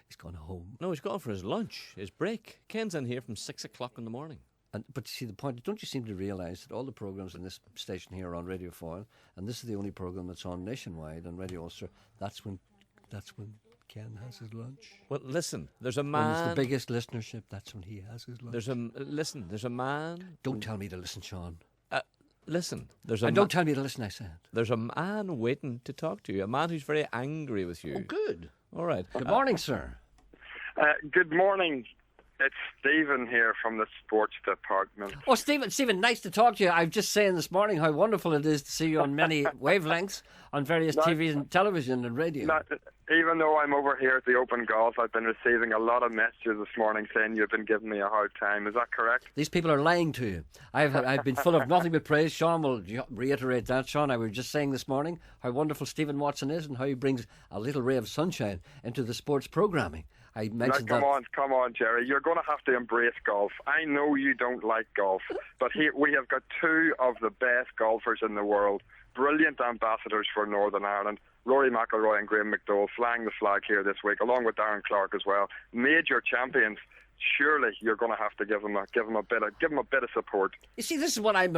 He's gone home. No, he's gone for his lunch, his break. Ken's in here from 6 o'clock in the morning. But see, the point, don't you seem to realise that all the programmes in this station here are on Radio Foil, and this is the only programme that's on nationwide on Radio Ulster. That's when Ken has his lunch. Well, listen, there's a man. When it's the biggest listenership, that's when he has his lunch. There's a man. Don't tell me to listen, Sean. Listen, don't tell me to listen, I said. There's a man waiting to talk to you, a man who's very angry with you. Oh, good. All right. Good morning, sir. Good morning. It's Stephen here from the sports department. Oh, Stephen, nice to talk to you. I was just saying this morning how wonderful it is to see you on many wavelengths on various TVs and television and radio. Even though I'm over here at the Open Golf, I've been receiving a lot of messages this morning saying you've been giving me a hard time. Is that correct? These people are lying to you. I've been full of nothing but praise. Sean will reiterate that. Sean, I was just saying this morning how wonderful Stephen Watson is and how he brings a little ray of sunshine into the sports programming. I mentioned come on, Gerry. You're going to have to embrace golf. I know you don't like golf, but here we have got two of the best golfers in the world, brilliant ambassadors for Northern Ireland. Rory McIlroy and Graham McDowell flying the flag here this week, along with Darren Clarke as well. Major champions. Surely you're going to have to give them a bit of support. You see, this is what I'm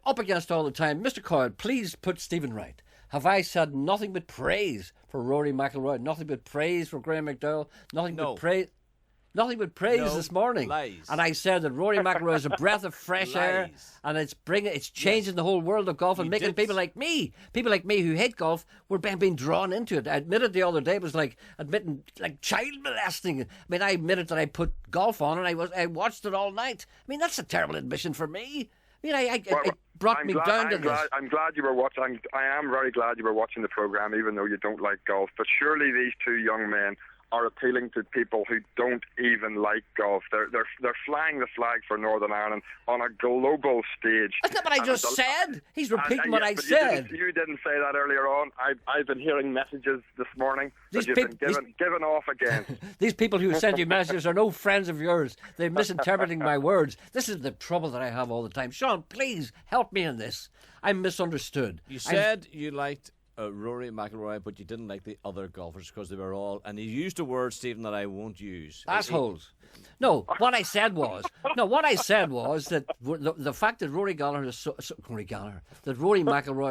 up against all the time. Mr. Coyle, please put Stephen right. Have I said nothing but praise for Rory McIlroy? Nothing but praise for Graham McDowell? Nothing but praise this morning. Lies. And I said that Rory McIlroy is a breath of fresh air, and it's changing the whole world of golf and making people like me who hate golf, we're being drawn into it. I admitted the other day it was like admitting like child molesting. I mean, I admitted that I put golf on and I watched it all night. I mean, that's a terrible admission for me. I mean, it brought me down to this. I'm glad you were watching. I am very glad you were watching the programme, even though you don't like golf. But surely these two young men are appealing to people who don't even like golf. They're flying the flag for Northern Ireland on a global stage. That's not what I just said. He's repeating what I said. You didn't say that earlier on. I've been hearing messages this morning that you've been given off again. These people who send you messages are no friends of yours. They're misinterpreting my words. This is the trouble that I have all the time. Sean, please help me in this. I'm misunderstood. You said you liked Rory McIlroy, but you didn't like the other golfers because they were all, and he used a word, Stephen, that I won't use. Assholes. No, what I said was that the fact that Rory McIlroy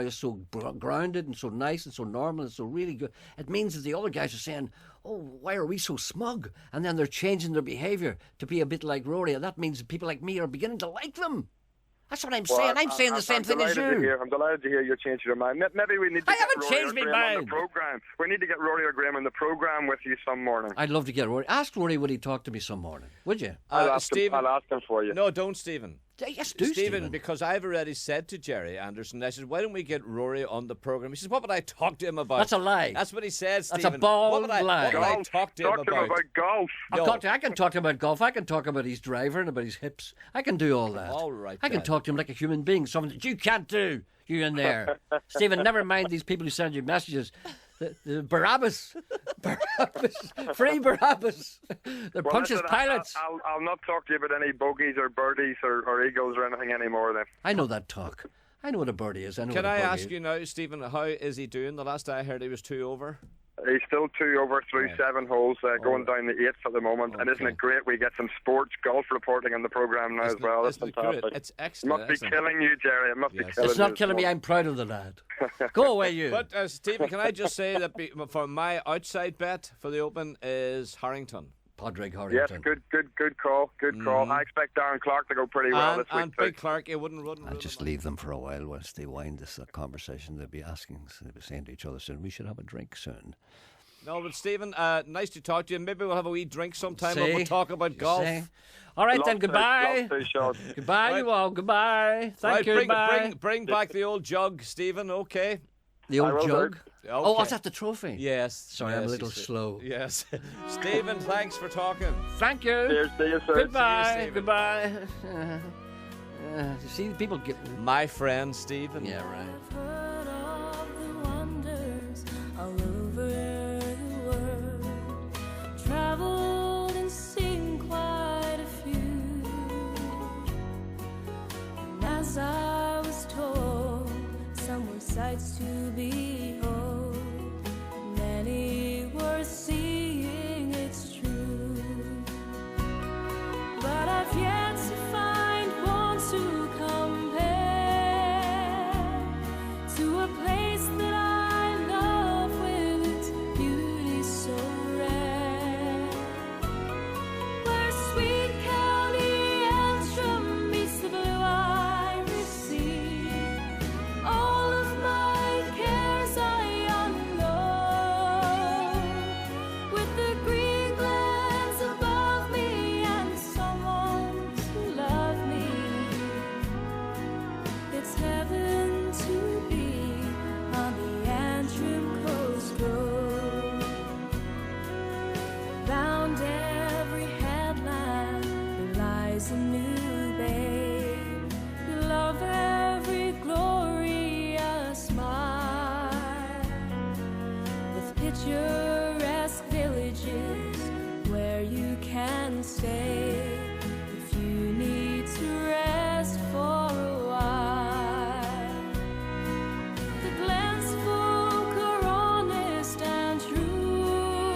is so grounded and so nice and so normal and so really good, it means that the other guys are saying, oh, why are we so smug? And then they're changing their behaviour to be a bit like Rory, and that means that people like me are beginning to like them. That's what I'm saying. I'm saying the same thing as you. I'm delighted to hear you change your mind. Maybe we need to get Rory or Graham on the programme. We need to get Rory or Graham on the programme with you some morning. I'd love to get Rory. Ask Rory would he talk to me some morning, would you? I'll ask him for you. No, don't, Stephen. Yes, do, Stephen, because I've already said to Gerry Anderson, I said, why don't we get Rory on the programme? He says, what would I talk to him about? That's a lie. That's what he said, Stephen. That's a bald lie. What would I talk to him about? Talk to him about golf. I can talk to him about golf. I can talk about his driver and about his hips. I can do all that. All right, I can talk to him like a human being, something that you can't do, you in there. Stephen, never mind these people who send you messages. The Barabbas. Free Barabbas. They're Punch's pilots. I'll not talk to you about any bogeys or birdies or eagles or anything anymore then. I know that talk. I know what a birdie is. Can I ask you now, Stephen, how is he doing? The last I heard he was 2 over. He's still 2 over through 7 holes, going down the 8th at the moment. And isn't it great? We get some sports golf reporting on the programme now as well. It's fantastic. It's excellent. It must be killing you, Jerry. It must be killing you. It's not killing me. I'm proud of the lad. Go away, you. But Stephen, can I just say that for my outside bet for the Open is Harrington. Padraig Harrington. Yes, good call. Good call. I expect Darren Clark to go pretty well this week. And Big Clark, it wouldn't I'll just leave them for a while whilst they wind this conversation. They'll be saying to each other soon, we should have a drink soon. No, but Stephen, nice to talk to you. Maybe we'll have a wee drink sometime and we'll talk about golf. All right, then, goodbye. Goodbye, you all. Goodbye. Thank you. Bring back the old jug, Stephen, okay? The old jug? Okay. Oh, was that the trophy? Yes. Sorry, I'm a little slow. Yes. Stephen, thanks for talking. Thank you. Cheers, see you, sir. Goodbye. See you, Goodbye. You see, people get... My friend, Stephen. Yeah, right. All over the world, traveled and seen quite a few. And as I was told, some were sights to behold, many were seeing, it's true. But I've yet to find one to compare to a place that I love with its beauty so rare, where sweet County Antrim meets the blue Irish Sea. All of my cares I unload, with the green glens above me and someone to love me. It's heaven to be on the Antrim Coast Road. Round every headland there lies a new bay. You love every glorious smile, with picturesque villages where you can stay if you need to rest for a while. The glens folk are honest and true,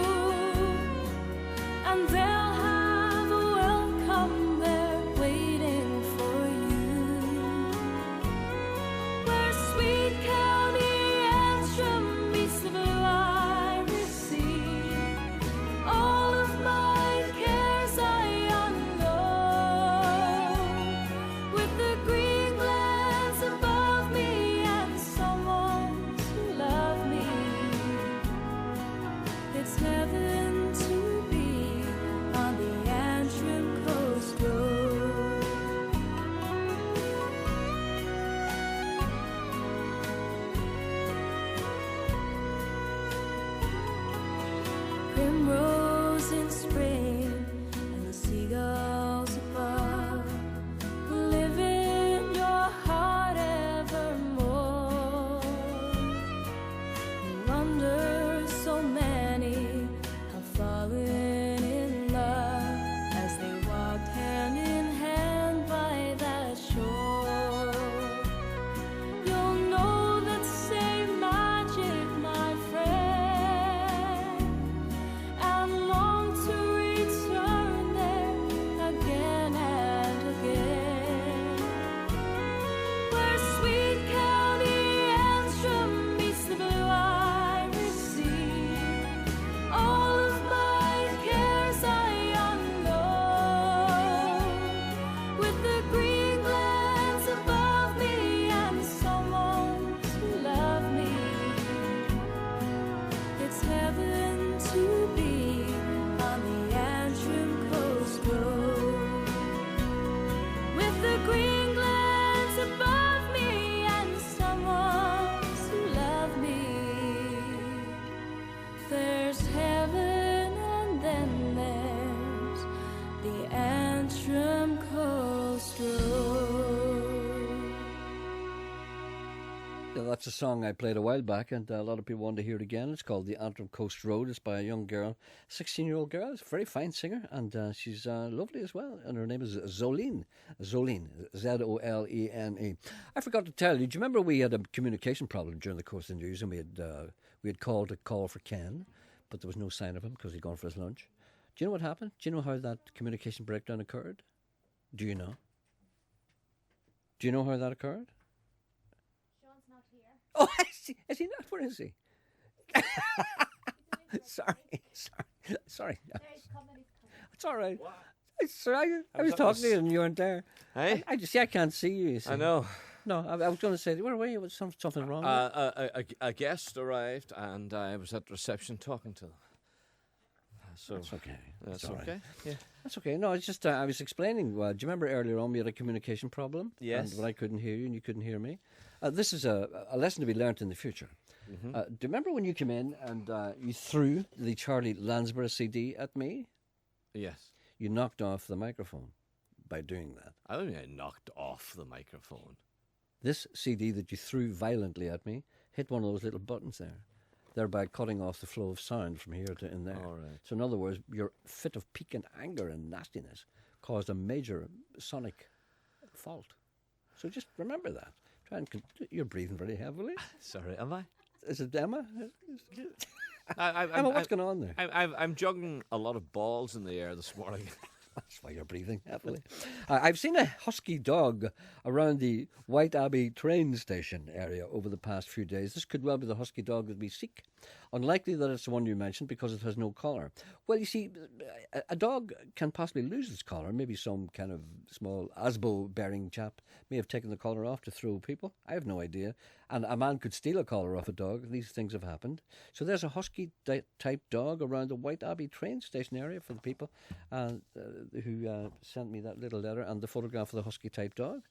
and they'll have a welcome there waiting for you. Where sweet County Antrim meets the blue Irish Sea. All of my cares I unload, with the green glens above me and someone to love me. It's heaven to be on the Antrim Coast Road. Primrose in spring and the seagulls above live in your heart evermore. No wonder so many have fallen in love as they walked hand in hand by that shore. You'll know that same magic, my friend, and long to return there again and again. Where sweet County Antrim meets the blue Irish Sea. All of my cares I unload, with the green glens above me and someone to love me. It's heaven to be on the Antrim Coast Road, with the green glens above me and someone to love me. There's heaven and then there's the Antrim Coast Road. Yeah, that's a song I played a while back, and a lot of people want to hear it again. It's called The Antrim Coast Road. It's by a young girl, 16-year-old girl. It's a very fine singer, and she's lovely as well. And her name is Zolene. Zolene, Zolene. I forgot to tell you, do you remember we had a communication problem during the course of the news, and we had called to call for Ken, but there was no sign of him because he'd gone for his lunch. Do you know what happened? Do you know how that communication breakdown occurred? Do you know? Do you know how that occurred? Oh, is he not? Where is he? Sorry. It's all right. I was talking to you and you weren't there. Hey? I can't see you. You see. I know. No, I was going to say, where were you? Was something wrong? A guest arrived and I was at reception talking to them. So that's okay. That's all okay. Right. Yeah. That's okay. No, it's just I was explaining. Do you remember earlier on we had a communication problem? Yes. And when I couldn't hear you and you couldn't hear me. This is a lesson to be learnt in the future. Mm-hmm. Do you remember when you came in and you threw the Charlie Lansbury CD at me? Yes. You knocked off the microphone by doing that. I don't mean I knocked off the microphone. This CD that you threw violently at me hit one of those little buttons there, thereby cutting off the flow of sound from here to in there. All right. So in other words, your fit of piquant anger and nastiness caused a major sonic fault. So just remember that. You're breathing very heavily. Sorry, am I? Is it Emma? Emma, what's going on there? I'm juggling a lot of balls in the air this morning. That's why you're breathing heavily. I've seen a husky dog around the White Abbey train station area over the past few days. This could well be the husky dog that we seek. Unlikely that it's the one you mentioned because it has no collar. Well, you see, a dog can possibly lose its collar. Maybe some kind of small Asbo-bearing chap may have taken the collar off to throw people. I have no idea. And a man could steal a collar off a dog. These things have happened. So there's a husky-type dog around the White Abbey train station area for the people who sent me that little letter and the photograph of the husky-type dog.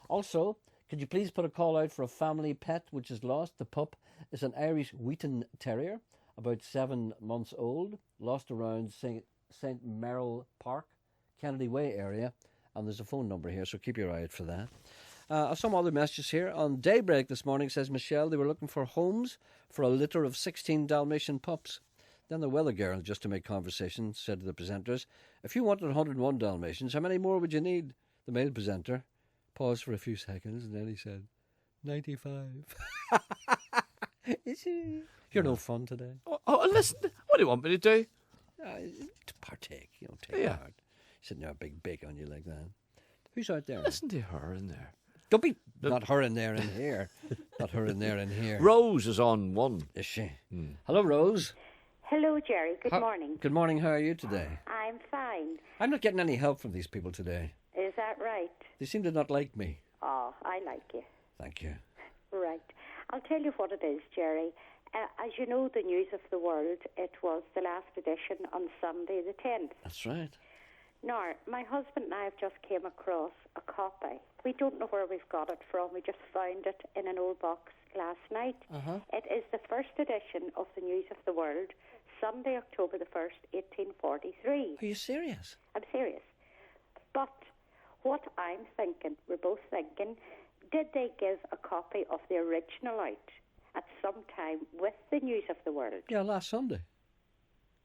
Also, could you please put a call out for a family pet which is lost? The pup is an Irish Wheaton Terrier, about 7 months old, lost around St. Merrill Park, Kennedy Way area, and there's a phone number here, so keep your eye out for that. Some other messages here. On Daybreak this morning, says Michelle, they were looking for homes for a litter of 16 Dalmatian pups. Then the weather girl, just to make conversation, said to the presenters, if you wanted 101 Dalmatians, how many more would you need? The male presenter paused for a few seconds and then he said, 95. You're no fun today. Oh, listen, what do you want me to do? To partake, take part. Sitting there, a big bake on you like that. Who's out there? Listen to her in there. Don't be not her in there and here. Not her in there and here. Rose is on one. Is she? Hello, Rose. Hello, Gerry. Good morning. Good morning. How are you today? I'm fine. I'm not getting any help from these people today. Is that right? They seem to not like me. Oh, I like you. Thank you. Right. I'll tell you what it is, Gerry. As you know, the News of the World, it was the last edition on Sunday the 10th. That's right. Now, my husband and I have just came across a copy. We don't know where we've got it from. We just found it in an old box last night. Uh-huh. It is the first edition of the News of the World, Sunday, October the 1st, 1843. Are you serious? I'm serious. But what I'm thinking, we're both thinking, did they give a copy of the original out at some time with the News of the World? Yeah, last Sunday.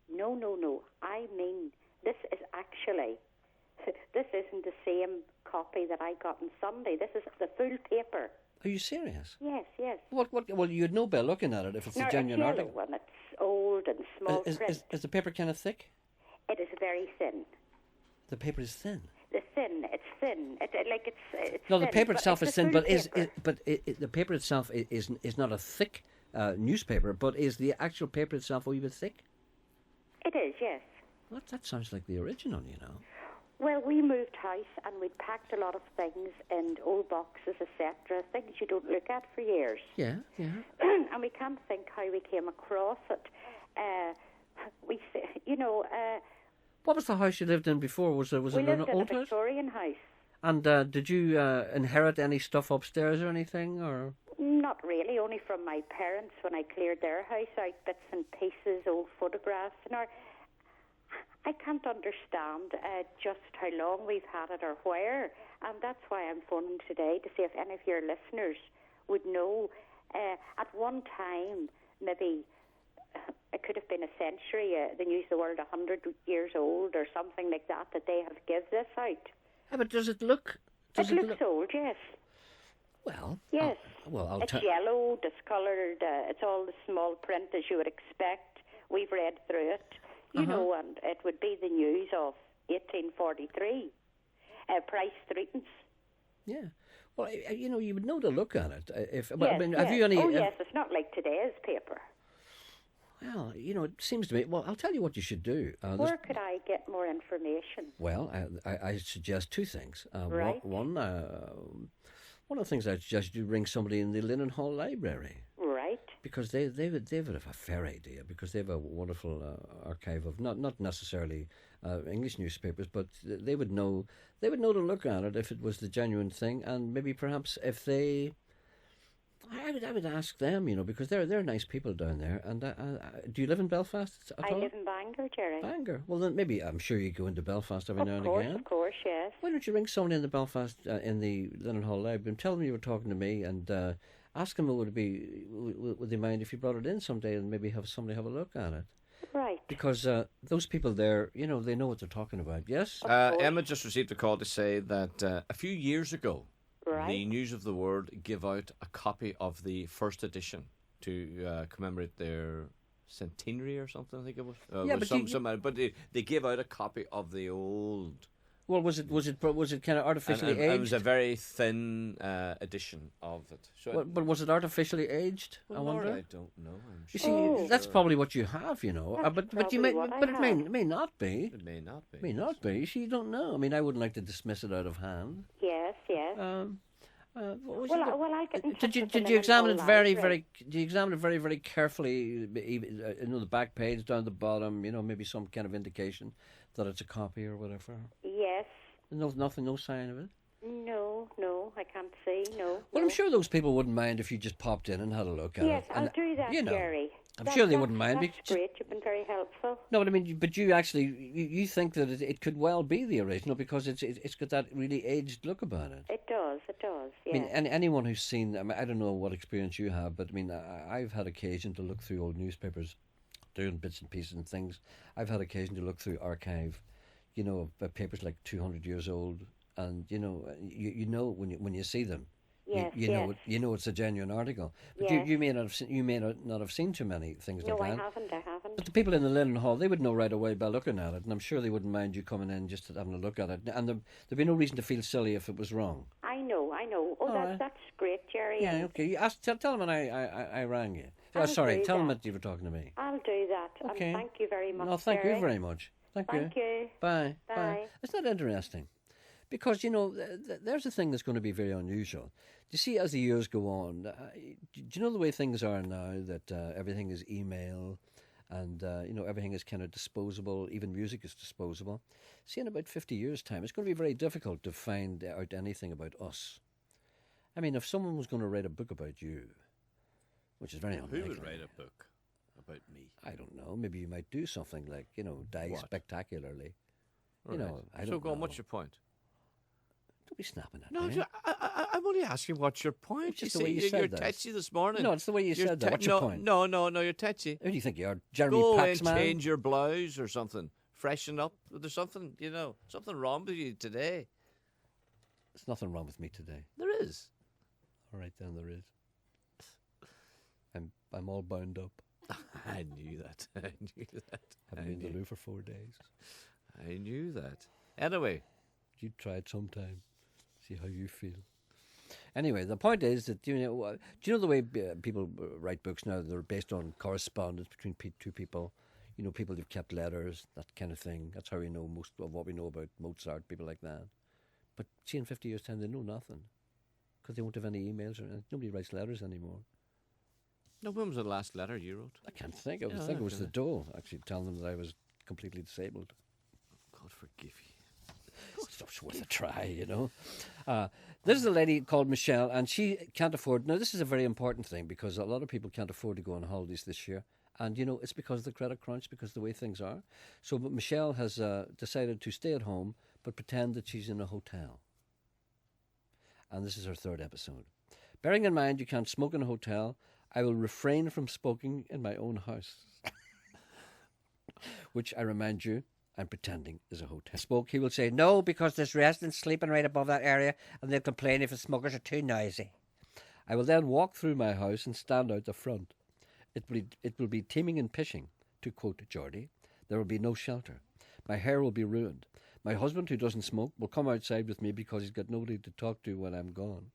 No. I mean, this is actually, this isn't the same copy that I got on Sunday. This is the full paper. Are you serious? Yes. What? Well, you'd know by looking at it if it's a genuine it's article. one. It's old and small print. Is the paper kind of thick? It is very thin. The paper is thin. It's thin. It's no, the thin, paper itself is thin, but the paper itself is not a thick newspaper, but is the actual paper itself a wee bit thick? It is, yes. Well, that sounds like the original, Well, we moved house and we'd packed a lot of things in old boxes, etc., things you don't look at for years. Yeah. And we can't think how we came across it. What was the house you lived in before? Was it we an lived in old a house? Victorian house. And did you inherit any stuff upstairs or anything, or? Not really, only from my parents when I cleared their house out, bits and pieces, old photographs. And I can't understand just how long we've had it or where, and that's why I'm phoning today to see if any of your listeners would know At one time, maybe it could have been a century, the news of the world 100 years old or something like that, that they have give this out. But does it look... It looks old, yes. Well... Yes. I'll it's yellow, discoloured, it's all the small print as you would expect. We've read through it, you know, and it would be the news of 1843. Price threatens. Yeah. Well, you know, you would know to look at it. Have yes. you any... Oh, yes, it's not like today's paper. Well, you know, it seems to me... Well, I'll tell you what you should do. Where could I get more information? Well, I suggest two things. Right. One of the things I suggest you ring somebody in the Linen Hall Library. Right. Because they would have a fair idea, because they have a wonderful archive of not necessarily English newspapers, but they would know to look at it if it was the genuine thing, and maybe perhaps if they... I would ask them, you know, because they're nice people down there. And do you live in Belfast at all? I live in Bangor, Gerry. Bangor. Well, then maybe I'm sure you go into Belfast every now and again. Of course, yes. Why don't you ring someone in the Belfast in the Linen Hall Library and tell them you were talking to me, and ask them would they mind if you brought it in someday and maybe have somebody have a look at it. Right. Because those people there, you know, they know what they're talking about. Yes. Emma just received a call to say that a few years ago, the News of the World give out a copy of the first edition to commemorate their centenary or something. I think it was. But they gave out a copy of the old. Well, was it kind of artificially aged? It was a very thin edition of it. So but was it artificially aged? Well, I wonder. I don't know. You see, that's probably what you have, you know. But you may, but it may not be. It may not be. May not be. You see, you don't know. I mean, I wouldn't like to dismiss it out of hand. Yes, yes. Did you examine it very, very? Do you examine it very, very carefully? You know, the back page down the bottom. You know, maybe some kind of indication that it's a copy or whatever. Yes. No sign of it. No, I can't see. No. Well, I'm sure those people wouldn't mind if you just popped in and had a look at it. Yes, I'll do that, you know, Gerry. I'm sure they wouldn't mind. That's great. You've been very helpful. No, but I mean, but you actually you think that it could well be the original because it's got that really aged look about it. It does. Yeah. I mean, anyone who's seen, I mean, I don't know what experience you have, but I mean, I've had occasion to look through old newspapers, doing bits and pieces and things. I've had occasion to look through archive, you know, of papers like 200 years old, and you know when you see them. Yes, you know it's a genuine article, but yes. you may not have seen too many things like that. No, I haven't. But the people in the Linen Hall, they would know right away by looking at it, and I'm sure they wouldn't mind you coming in just having a look at it. And there'd be no reason to feel silly if it was wrong. I know. Oh, that's great, Gerry. Yeah, okay. You tell them when I rang you. Tell them that you were talking to me. I'll do that. Okay. And thank you very much. No, thank Gerry. you very much. Thank you. Bye. Isn't that interesting? Because, you know, there's a thing that's going to be very unusual. Do you see, as the years go on, do you know the way things are now, that everything is email and, you know, everything is kind of disposable, even music is disposable? See, in about 50 years' time, it's going to be very difficult to find out anything about us. I mean, if someone was going to write a book about you, which is very unlikely. Who would write a book about me? I don't know. Maybe you might do something like, you know, die spectacularly. Right. You know, I don't know. What's your point? Don't be snapping at me. No, I'm only asking what's your point. Just the way you said you're that. tetchy this morning. No, it's the way you said that. What's your point? No, you're tetchy. Who do you think you are? Jeremy Go Paxman? and change your blouse or something. Freshen up. There's something, you know, something wrong with you today. There's nothing wrong with me today. There is. All right, then there is. I'm all bound up. I knew that. I've been in the loo for 4 days. I knew that. Anyway. You try it sometime. See how you feel. Anyway, the point is that, do you know the way people write books now? They're based on correspondence between two people. You know, people who've kept letters, that kind of thing. That's how we know most of what we know about Mozart, people like that. But see, in 50 years' time, they know nothing because they won't have any emails or anything. Nobody writes letters anymore. No, when was the last letter you wrote? I can't think. I think it was the Dole, actually, telling them that I was completely disabled. God forgive you. It's worth a try, you know. This is a lady called Michelle, and she can't afford... Now, this is a very important thing because a lot of people can't afford to go on holidays this year. And, you know, it's because of the credit crunch, because of the way things are. So but Michelle has decided to stay at home but pretend that she's in a hotel. And this is her third episode. Bearing in mind you can't smoke in a hotel, I will refrain from smoking in my own house. Which, I remind you, I'm pretending is a hotel. Smoke, he will say, no, because there's residents sleeping right above that area and they'll complain if the smokers are too noisy. I will then walk through my house and stand out the front. It will be teeming and pishing, to quote Geordie. There will be no shelter. My hair will be ruined. My husband, who doesn't smoke, will come outside with me because he's got nobody to talk to when I'm gone.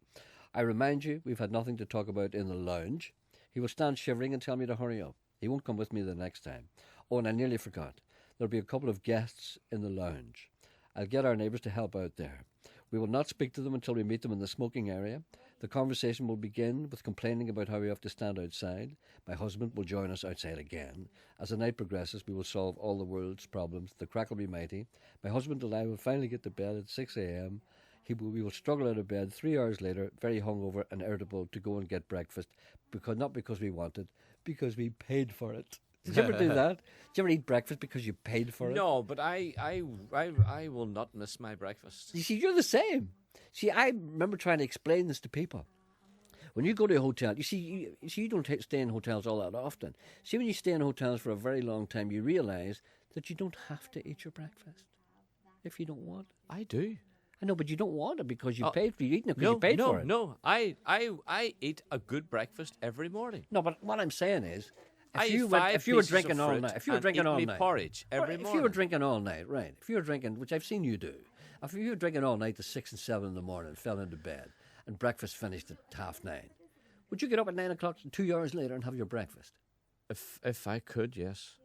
I remind you, we've had nothing to talk about in the lounge. He will stand shivering and tell me to hurry up. He won't come with me the next time. Oh, and I nearly forgot. There'll be a couple of guests in the lounge. I'll get our neighbours to help out there. We will not speak to them until we meet them in the smoking area. The conversation will begin with complaining about how we have to stand outside. My husband will join us outside again. As the night progresses, we will solve all the world's problems. The crack will be mighty. My husband and I will finally get to bed at 6 a.m. We will struggle out of bed 3 hours later, very hungover and irritable, to go and get breakfast, not because we wanted, because we paid for it. Did you ever do that? Did you ever eat breakfast because you paid for it? No, but I will not miss my breakfast. You see, you're the same. See, I remember trying to explain this to people. When you go to a hotel, you don't stay in hotels all that often. See, when you stay in hotels for a very long time, you realise that you don't have to eat your breakfast if you don't want it. I do. I know, but you don't want it because you paid for it. You're eating it because you paid for it. No, I eat a good breakfast every morning. No, but what I'm saying is, if you were drinking all night, porridge every morning. If you were drinking all night, right? If you were drinking, which I've seen you do, if you were drinking all night to 6 and 7 in the morning, fell into bed, and breakfast finished at 9:30, would you get up at 9 o'clock 2 hours later and have your breakfast? If I could, yes.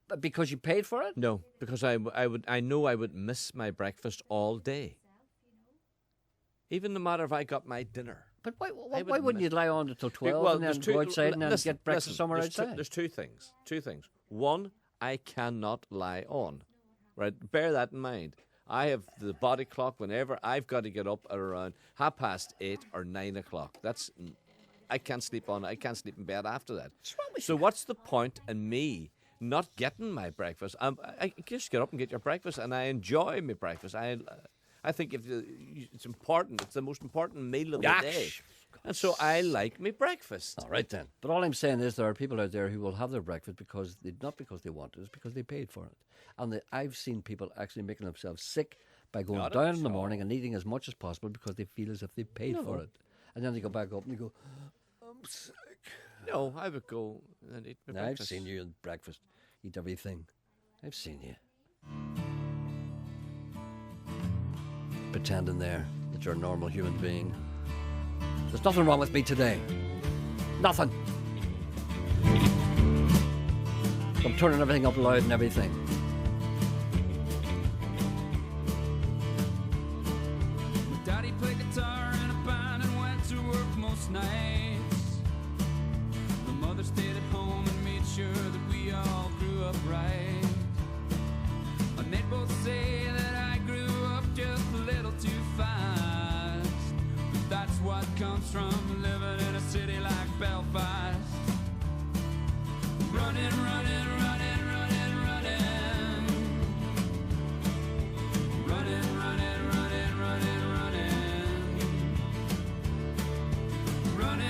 But because you paid for it? No, because I know I would miss my breakfast all day. Even no matter if I got my dinner. But why wouldn't you lie on until 12 and then go outside and then get breakfast somewhere outside? There's two things. One, I cannot lie on. Right? Bear that in mind. I have the body clock whenever I've got to get up at around 8:30 or 9 o'clock. I can't sleep on. I can't sleep in bed after that. So what's the point in me not getting my breakfast? I just get up and get your breakfast, and I enjoy my breakfast. I think it's important. It's the most important meal of the day. And so I like my breakfast. All right, then. But all I'm saying is there are people out there who will have their breakfast not because they want it, it's because they paid for it. And I've seen people actually making themselves sick by going down in the morning and eating as much as possible because they feel as if they paid for it. And then they go back up and they go, I'm sick. No, I would go and eat my breakfast. I've seen you at breakfast. Eat everything. I've seen you. Pretending there that you're a normal human being. There's nothing wrong with me today. Nothing. I'm turning everything up loud and everything. My daddy played guitar in a band and went to work most nights. My mother stayed at home and made sure that we all grew up right. And they both say that I grew up just a little too fast. But that's what comes from living in a city like Belfast. Running, running, running, running, running. Running, running, running, running, running. Running.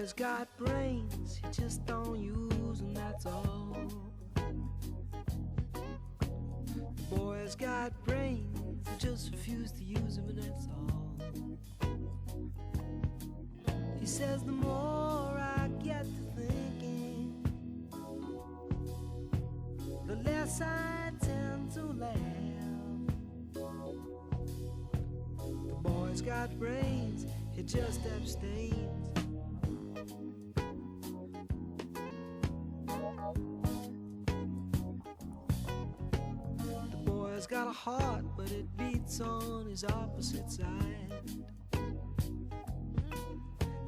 boy's got brains, he just don't use them, that's all. The boy's got brains, he just refuse to use them, and that's all. He says the more I get to thinking, the less I tend to laugh. The boy's got brains, he just abstains. The boy's got a heart, but it beats on his opposite side.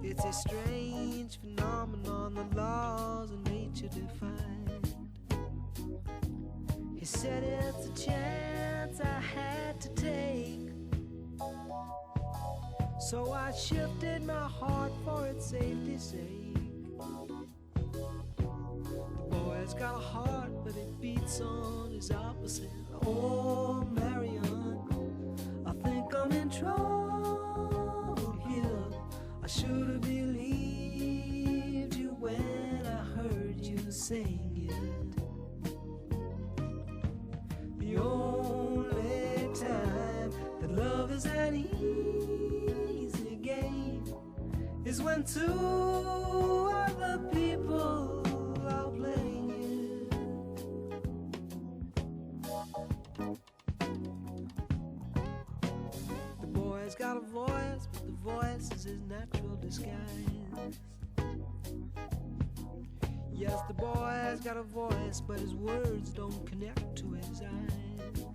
It's a strange phenomenon the laws of nature defined. He said it's a chance I had to take, so I shifted my heart for its safety's sake. The boy's got a heart, but it beats on his opposite. Oh, Marion, I think I'm in trouble here. I should have believed you when I heard you sing it. The only time that love is an easy game is when two other people are playing it. The boy's got a voice, but the voice is his natural disguise. Yes, the boy's got a voice, but his words don't connect to his eyes.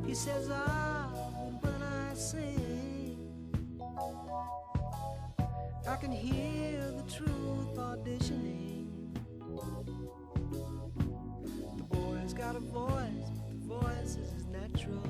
He says, when I sing, I can hear the truth auditioning. The boy's got a voice, but the voice is his natural.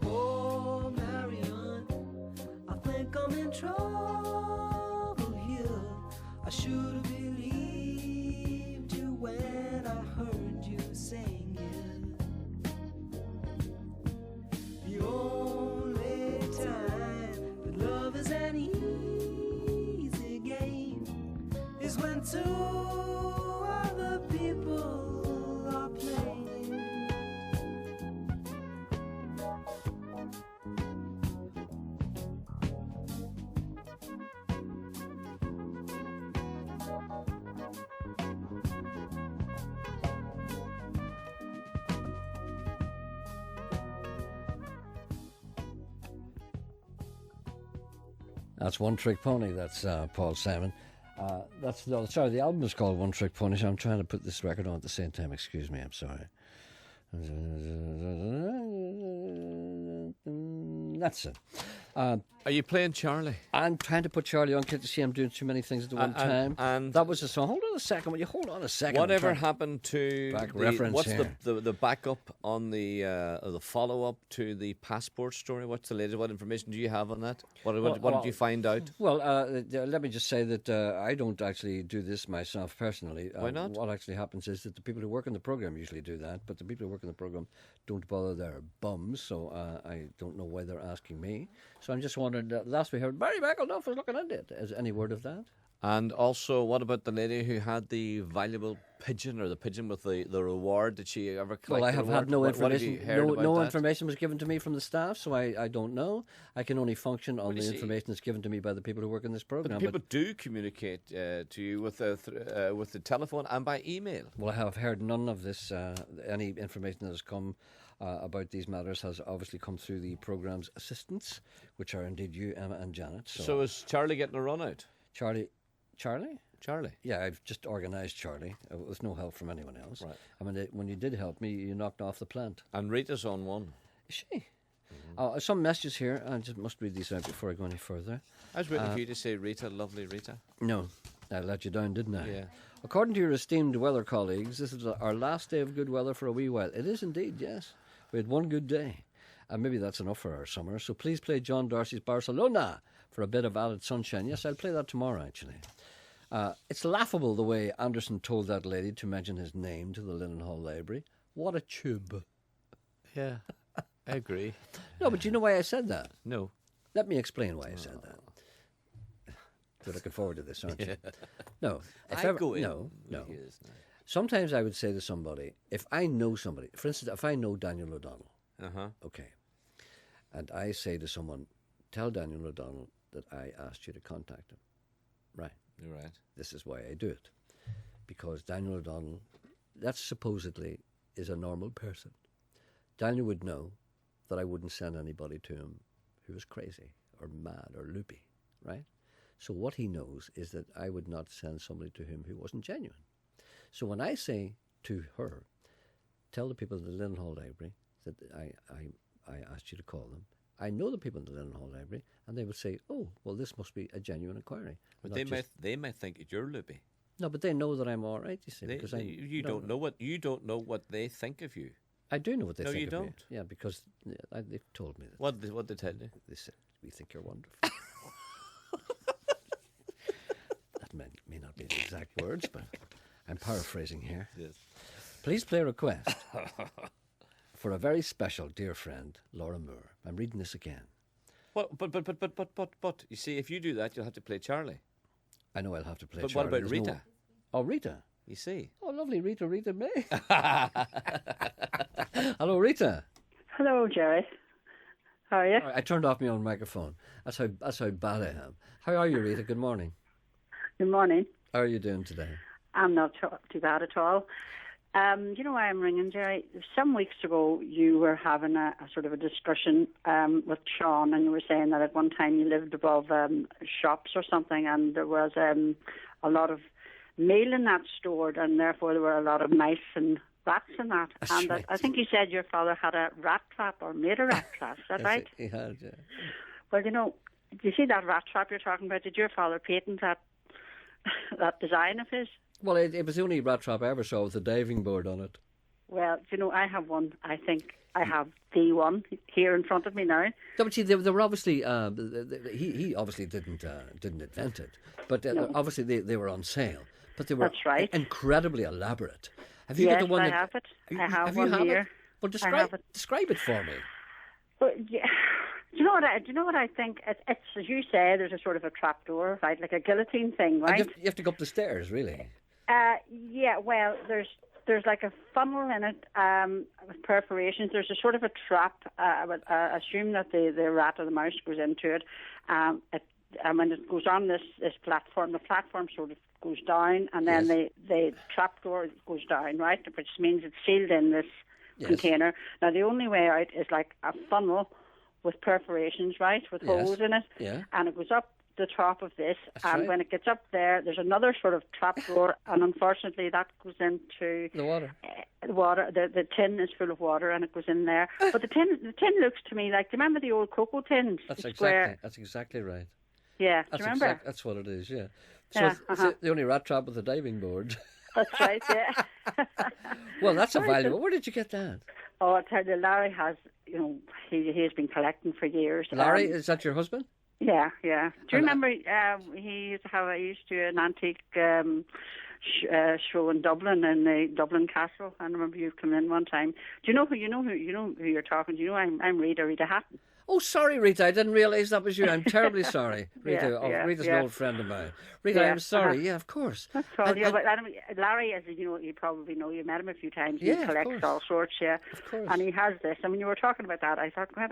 Oh, Marion, I think I'm in trouble here. I should have believed you when I heard you sing it. The only time that love is an easy game is when two other people are playing. That's One Trick Pony. That's Paul Simon. The album is called One Trick Pony. So I'm trying to put this record on at the same time. Excuse me, I'm sorry. That's it. Are you playing Charlie? I'm trying to put Charlie on. Can't you see I'm doing too many things at the one time? And that was the song. Hold on a second. Will you hold on a second? Whatever happened to reference what's the backup on the follow up to the passport story? What's the latest? What information do you have on that? What did you find out? Well, let me just say that I don't actually do this myself personally. Why not? What actually happens is that the people who work on the program usually do that, but the people who work on the program don't bother their bums. So I don't know why they're asking me. So I'm just wondering. Last we heard, Barry McElduff was looking into it. Is any word of that? And also, what about the lady who had the valuable pigeon, or the pigeon with the reward? Did she ever collect Well, I have had no information. No information was given to me from the staff, so I don't know. I can only function on the information that's given to me by the people who work in this program. But people do communicate to you with the telephone and by email. Well, I have heard none of this. Any information that has come about these matters has obviously come through the programme's assistants, which are indeed you, Emma and Janet. So is Charlie getting a run out? Charlie? Charlie. Yeah, I've just organised Charlie with no help from anyone else. Right. I mean, when you did help me, you knocked off the plant. And Rita's on one. Is she? Some messages here. I just must read these out before I go any further. I was waiting for you to say Rita, lovely Rita. No, I let you down, didn't I? Yeah. According to your esteemed weather colleagues, this is our last day of good weather for a wee while. It is indeed, yes. We had one good day. And maybe that's enough for our summer. So please play John Darcy's Barcelona for a bit of added sunshine. Yes, I'll play that tomorrow, actually. It's laughable the way Anderson told that lady to mention his name to the Linen Hall Library. What a tube. Yeah, I agree. No, but do you know why I said that? No. Let me explain why I said that. You're looking forward to this, aren't you? No. No. Sometimes I would say to somebody, if I know somebody, for instance, if I know Daniel O'Donnell, okay, and I say to someone, tell Daniel O'Donnell that I asked you to contact him. Right. Right. This is why I do it. Because Daniel O'Donnell, that supposedly is a normal person. Daniel would know that I wouldn't send anybody to him who was crazy or mad or loopy, right? So what he knows is that I would not send somebody to him who wasn't genuine. So when I say to her, tell the people at the Linen Hall Library that I asked you to call them, I know the people in the Linen Hall Library, and they would say, oh, well, this must be a genuine inquiry. But they might think that you're loopy. No, but they know that I'm all right, you see. You don't know what they think of you. I do know what they think of me. No, you don't. Yeah, because they've told me that. What they tell you? They said, we think you're wonderful. That may not be the exact words, but I'm paraphrasing here. Yes. Please play a request for a very special dear friend, Laura Moore. I'm reading this again. What? But you see, if you do that, you'll have to play Charlie. I know I'll have to play but Charlie. But what about Rita? Oh, Rita. You see. Oh, lovely Rita May. Hello, Rita. Hello, Gerry. How are you? Right, I turned off my own microphone. That's how bad I am. How are you, Rita? Good morning. Good morning. How are you doing today? I'm not too bad at all. Do you know why I'm ringing, Gerry? Some weeks ago, you were having a sort of a discussion with Sean, and you were saying that at one time you lived above shops or something, and there was a lot of mail in that stored, and therefore there were a lot of mice and rats in that. That's and right. I think you said your father had a rat trap or made a rat trap. Is that Yes, right? He had, yeah. Well, you know, do you see that rat trap you're talking about? Did your father patent that design of his? Well, it was the only rat trap I ever saw with a diving board on it. Well, you know, I have one. I think I have the one here in front of me now. No, but see, they were obviously he obviously didn't invent it, but obviously they were on sale. But they were That's right. incredibly elaborate. Have you Yes, got the one I that, have it. I have have one you here. It? Well, have it. describe it for me. But yeah. Do you know what I think? It's as you say. There's a sort of a trap door, right, like a guillotine thing, right? You have to go up the stairs, really. Yeah. Well, there's like a funnel in it with perforations. There's a sort of a trap. I would assume that the rat or the mouse goes into it. When it goes on this platform, the platform sort of goes down, and then the trap door goes down, right, which means it's sealed in this container. Now, the only way out is like a funnel with perforations, right, with holes in it, and it goes up the top of this. That's and right. when it gets up there, there's another sort of trap door, and unfortunately that goes into the water. The water. The tin is full of water, and it goes in there. But the tin looks to me like, do you remember the old cocoa tins? That's Square. exactly right. Yeah, That's do you remember? That's what it is. Yeah. So Yeah, it's the only rat trap with a diving board. That's right. Yeah. Well, that's a valuable. Where did you get that? Oh, I tell you, Larry has. You know, he has been collecting for years. Larry, is that your husband? Yeah. Do you remember he used to have an antique show in Dublin, in the Dublin Castle? I remember you come in one time. Do you know who you're talking? Do you know I'm Rita Hatton? Oh, sorry, Rita. I didn't realise that was you. I'm terribly sorry, Rita. Rita's an yeah. old friend of mine. Rita, I'm sorry. Yeah, of course. That's all. But Larry, as you know, you probably know. You met him a few times. Yeah, he collects all sorts. Yeah, of course. And he has this. I mean, you were talking about that. I thought, well,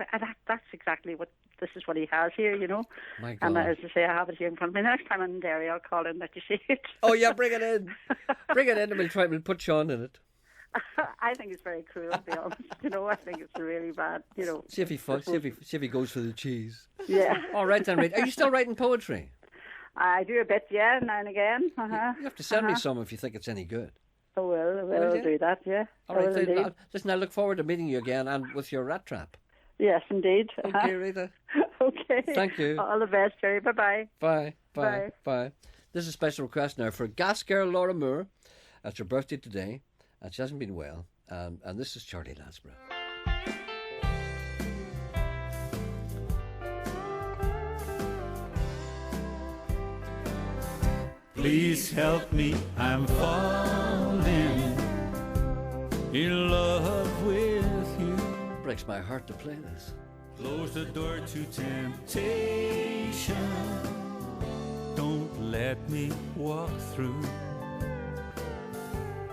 that's exactly what this is. What he has here, you know. My God. And as I say, I have it here in front of me. The next time I'm in Derry, I'll call in let you see it. Oh yeah, bring it in. Bring it in, and we'll put Sean in it. I think it's very cruel, to be honest. You know, I think it's really bad. You know, See if he goes for the cheese. Yeah. All right then, Rita. Are you still writing poetry? I do a bit, yeah, now and again. You have to send me some if you think it's any good. I will. I'll do that. Yeah. All right. I will indeed. Listen, I look forward to meeting you again and with your rat trap. Yes, indeed. Okay, Rita. Okay. Thank you. All the best, Gerry. Bye-bye. Bye. Bye. Bye. This is a special request now for gas girl Laura Moore. It's her birthday today, and she hasn't been well. And this is Charlie Lansbury. Please help me, I'm falling in love with you. Breaks my heart to play this. Close the door to temptation. Don't let me walk through.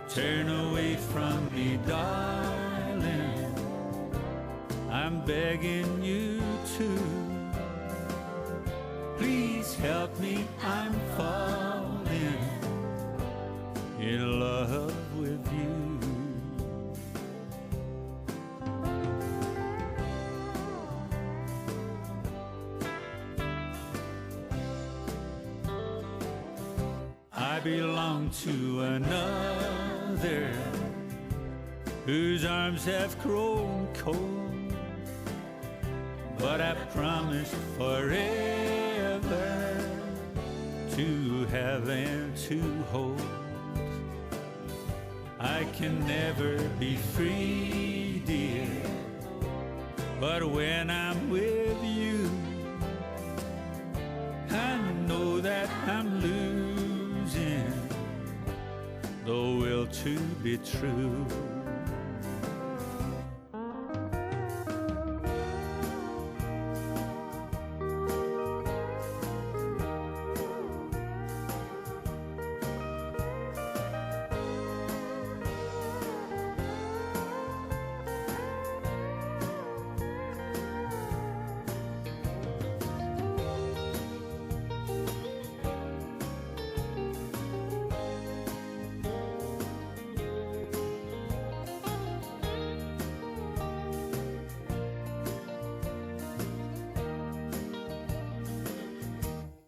Turn away from me, darling. I'm begging you to. Please help me, I'm falling in love with you. I belong to another whose arms have grown cold, but I promised forever to have and to hold. I can never be free, dear, but when I'm with you, I know that I'm losing the will to be true.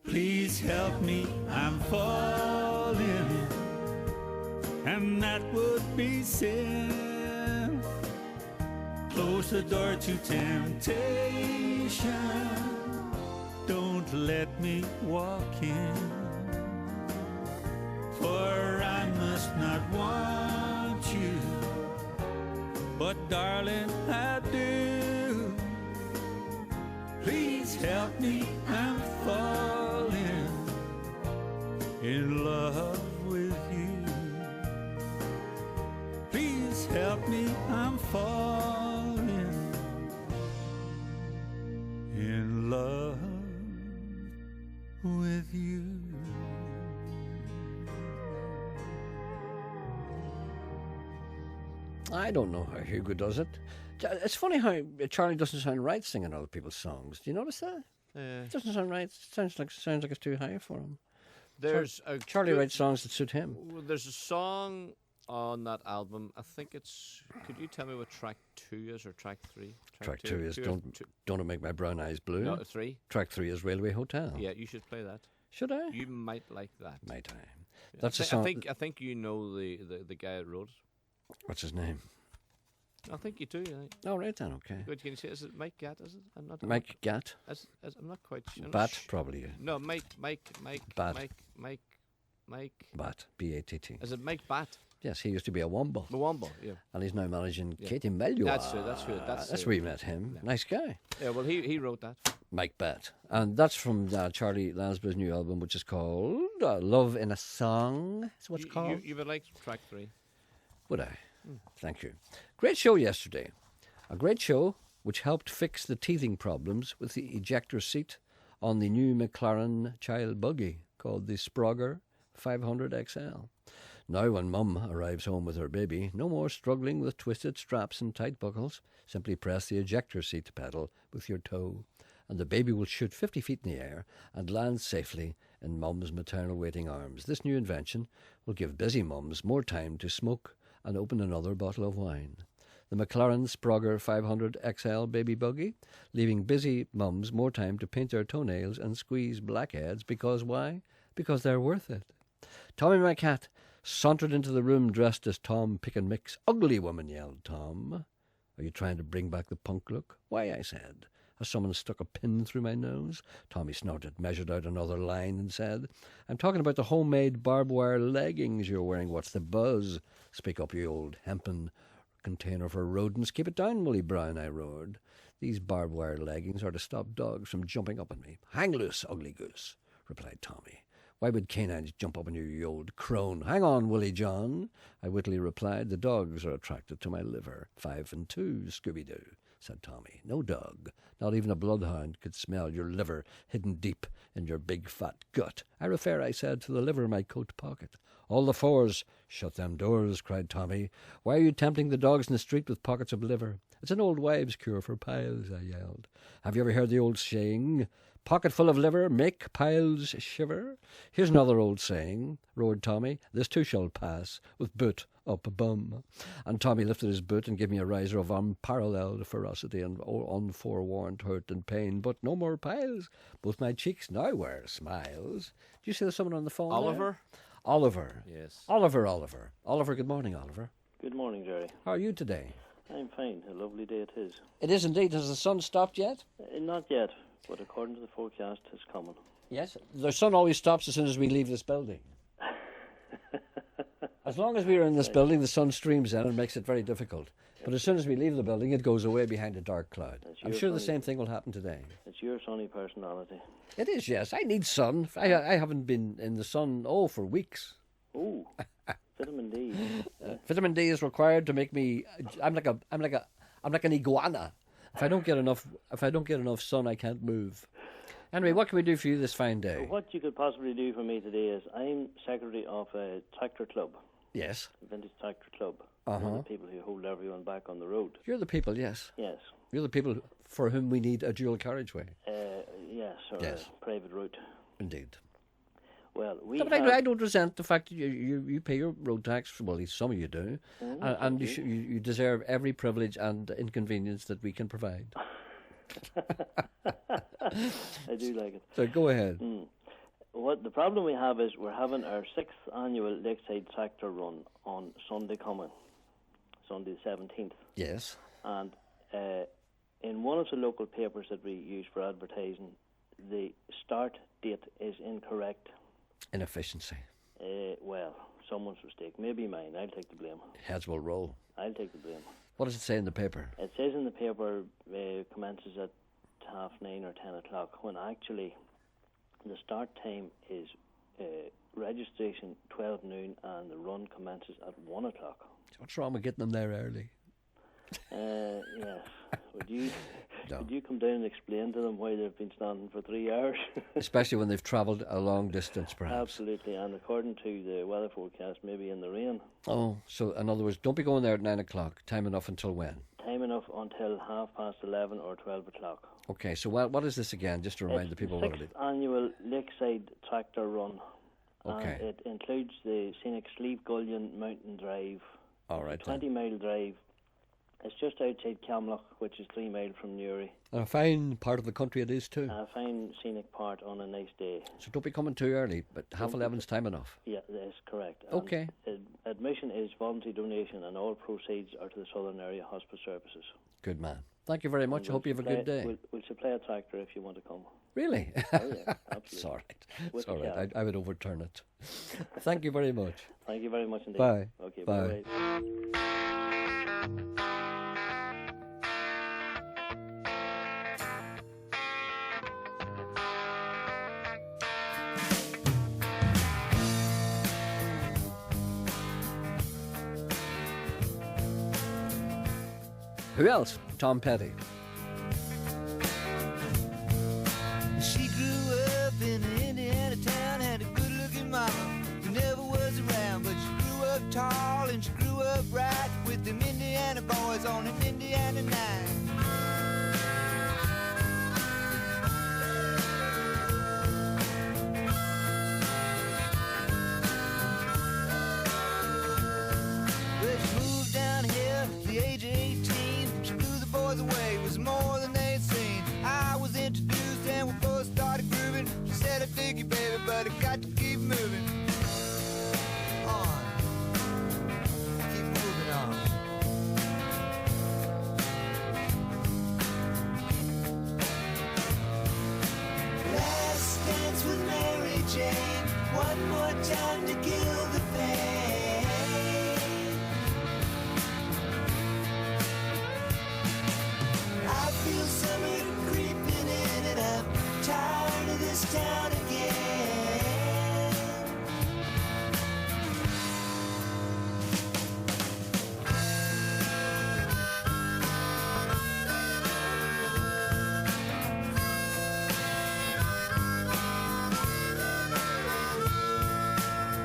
Please help me, I'm falling, and that would be sin. Close the door to temptation. Don't let me walk in, for I must not want you, but darling, I do. Please help me, I'm falling in love with you. Please help me, I'm falling in love with you. I don't know how Hugo does it. It's funny how Charlie doesn't sound right singing other people's songs. Do you notice that? It doesn't sound right. It sounds like it's too high for him. There's Charlie writes songs that suit him. There's a song on that album. I think it's. Could you tell me what track 2 is or track 3? Track 2 is Don't It Make My Brown Eyes Blue. No, 3. Track 3 is Railway Hotel. Yeah, you should play that. Should I? You might like that. Might I? Yeah. That's a song. I think you know the guy that wrote it. What's his name? I think you do. Oh, right then, okay. Good, can you say, is it Mike Gatt, is it? I'm not. Mike Gatt? I'm not quite sure. Bat, probably. No, Mike. Bat. Mike. Bat, B-A-T-T. Is it Mike Bat? Yes, he used to be a Womble. The Womble, yeah. And he's now managing Katie Melua. That's where we met him. Yeah. Nice guy. Yeah, well, he wrote that. Mike Bat. And that's from Charlie Lansbury's new album, which is called Love in a Song. That's what it's called. You would like track 3. Would I? Thank you. Great show yesterday. A great show which helped fix the teething problems with the ejector seat on the new McLaren child buggy called the Sprogger 500 XL. Now when Mum arrives home with her baby, no more struggling with twisted straps and tight buckles. Simply press the ejector seat pedal with your toe, and the baby will shoot 50 feet in the air and land safely in Mum's maternal waiting arms. This new invention will give busy mums more time to smoke and open another bottle of wine. The McLaren Sprogger 500 XL baby buggy, leaving busy mums more time to paint their toenails and squeeze blackheads because why? Because they're worth it. Tommy my cat sauntered into the room dressed as Tom Pick and Mix. Ugly woman, yelled Tom. Are you trying to bring back the punk look? Why, I said. Has someone stuck a pin through my nose? Tommy snorted, measured out another line and said, I'm talking about the homemade barbed wire leggings you're wearing. What's the buzz? Speak up, you old hempen container for rodents. Keep it down, Willie Brown, I roared. These barbed wire leggings are to stop dogs from jumping up on me. Hang loose, ugly goose, replied Tommy. Why would canines jump up on you, you old crone? Hang on, Willie John, I wittily replied. The dogs are attracted to my liver. 5 and 2, Scooby-Doo, said Tommy. No dog, not even a bloodhound, could smell your liver hidden deep in your big fat gut. I refer, I said, to the liver in my coat pocket. All the fours. Shut them doors, cried Tommy. Why are you tempting the dogs in the street with pockets of liver? It's an old wives' cure for piles, I yelled. Have you ever heard the old saying, pocket full of liver, make piles shiver? Here's another old saying, roared Tommy. This too shall pass, with boot up bum. And Tommy lifted his boot and gave me a riser of unparalleled ferocity and unforewarned hurt and pain. But no more piles. Both my cheeks now wear smiles. Do you see there's someone on the phone Oliver? There? Oliver. Yes. Oliver. Oliver, good morning, Oliver. Good morning, Gerry. How are you today? I'm fine. A lovely day it is. It is indeed. Has the sun stopped yet? Not yet, but according to the forecast, it's coming. Yes. The sun always stops as soon as we leave this building. As long as we are in this building, the sun streams in and makes it very difficult. But as soon as we leave the building, it goes away behind a dark cloud. I'm sure the same thing will happen today. It's your sunny personality. It is, yes. I need sun. I haven't been in the sun, for weeks. Ooh, vitamin D. Vitamin D is required to make me. I'm like an iguana. If I don't get enough sun, I can't move. Anyway, what can we do for you this fine day? What you could possibly do for me today is I'm secretary of a tractor club. Yes. A vintage tractor club. Uh-huh. The people who hold everyone back on the road. You're the people, yes. Yes. You're the people for whom we need a dual carriageway. Yes, or yes. A private route. Indeed. Well, I don't resent the fact that you pay your road tax. Well, at least some of you do, and you deserve every privilege and inconvenience that we can provide. I do like it. So go ahead. What the problem we have is we're having our 6th annual Lakeside Tractor Run on Sunday coming, Sunday the 17th. Yes. And in one of the local papers that we use for advertising, the start date is incorrect. Inefficiency. Well, someone's mistake. Maybe mine. I'll take the blame. Heads will roll. I'll take the blame. What does it say in the paper? It says in the paper commences at 9:30 or 10 o'clock, when actually the start time is registration 12 noon and the run commences at 1 o'clock. What's wrong with getting them there early? Yes. Would you come down and explain to them why they've been standing for 3 hours? Especially when they've travelled a long distance, perhaps. Absolutely, and according to the weather forecast, maybe in the rain. Oh, so in other words, don't be going there at 9 o'clock. Time enough until when? Time enough until 11:30 or 12 o'clock. Okay, so what is this again, just to remind the people what it is? It's the 6th annual Lakeside Tractor Run. Okay. And it includes the scenic Slieve Gullion Mountain Drive. All right. 20-mile drive. It's just outside Camloch, which is 3 miles from Newry. A fine part of the country it is too. A fine scenic part on a nice day. So don't be coming too early, but 11:30's time enough. Yeah, that's correct. Okay. And admission is voluntary donation, and all proceeds are to the Southern Area Hospice Services. Good man. Thank you very much. I hope you have a good day. We'll supply a tractor if you want to come. Really? Oh, yeah, absolutely. It's all right. With It's all the right. I would overturn it. Thank you very much. Thank you very much indeed. Bye. Okay, bye. Who else? Tom Petty. She grew up in an Indiana town, had a good-looking mama who never was around, but she grew up tall and she grew up right with them Indiana boys on an Indiana night. Well, she moved down here at the age of 18. She blew the boys away, it was more than they'd seen. I was introduced and we both started grooving. She said, I dig you, baby, but I got to keep moving on. Keep moving on. feel summer creeping in and I'm tired of this town again.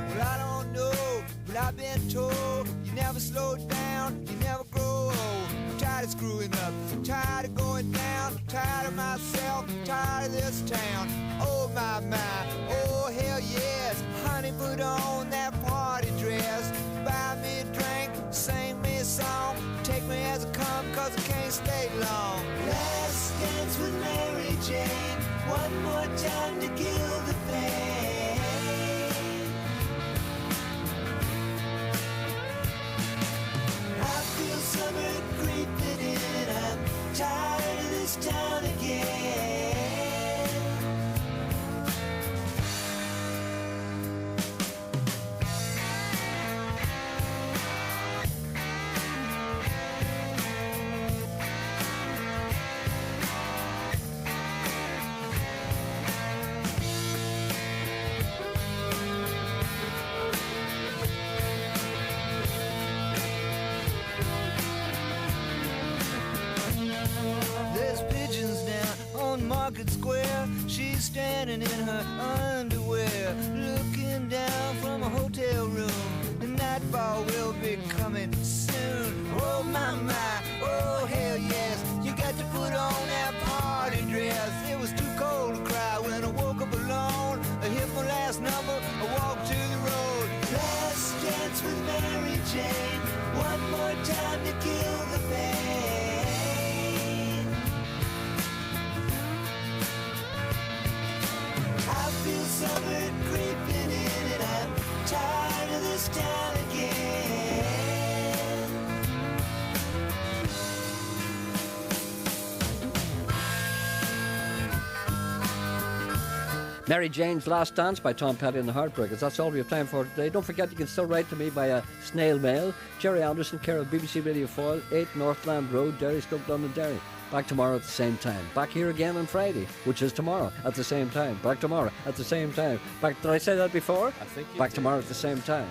Well, I don't know, but I've been told you never slow down, you never grow old. I'm tired of screwing up, tired of going down, tired of myself, tired of this town. Oh my, oh hell yes. Honey, put on that party dress, buy me a drink, sing me a song, take me as I come, cause I can't stay long. Last dance with Mary Jane, one more time to kill the pain. I feel summer creeping in, I'm tired of this town again. There's pigeons down on Market Square. She's standing in her underwear, looking down from a hotel room. The nightfall will be coming soon. Oh my, oh hell yes. You got to put on that party dress. It was too cold to cry when I woke up alone. I hit my last number, I walked to the road. Last dance with Mary Jane, one more time to kill the pain. I feel summer creeping in and I'm tired of this town again. Mary Jane's Last Dance by Tom Petty and the Heartbreakers. That's all we have time for today. Don't forget you can still write to me via snail mail. Gerry Anderson, care of BBC Radio Foyle, 8 Northland Road, Derry, Stoke, Londonderry. Back tomorrow at the same time. Back here again on Friday, which is tomorrow at the same time. Back tomorrow at the same time. Back. Did I say that before? I think you Back did. tomorrow at the same time.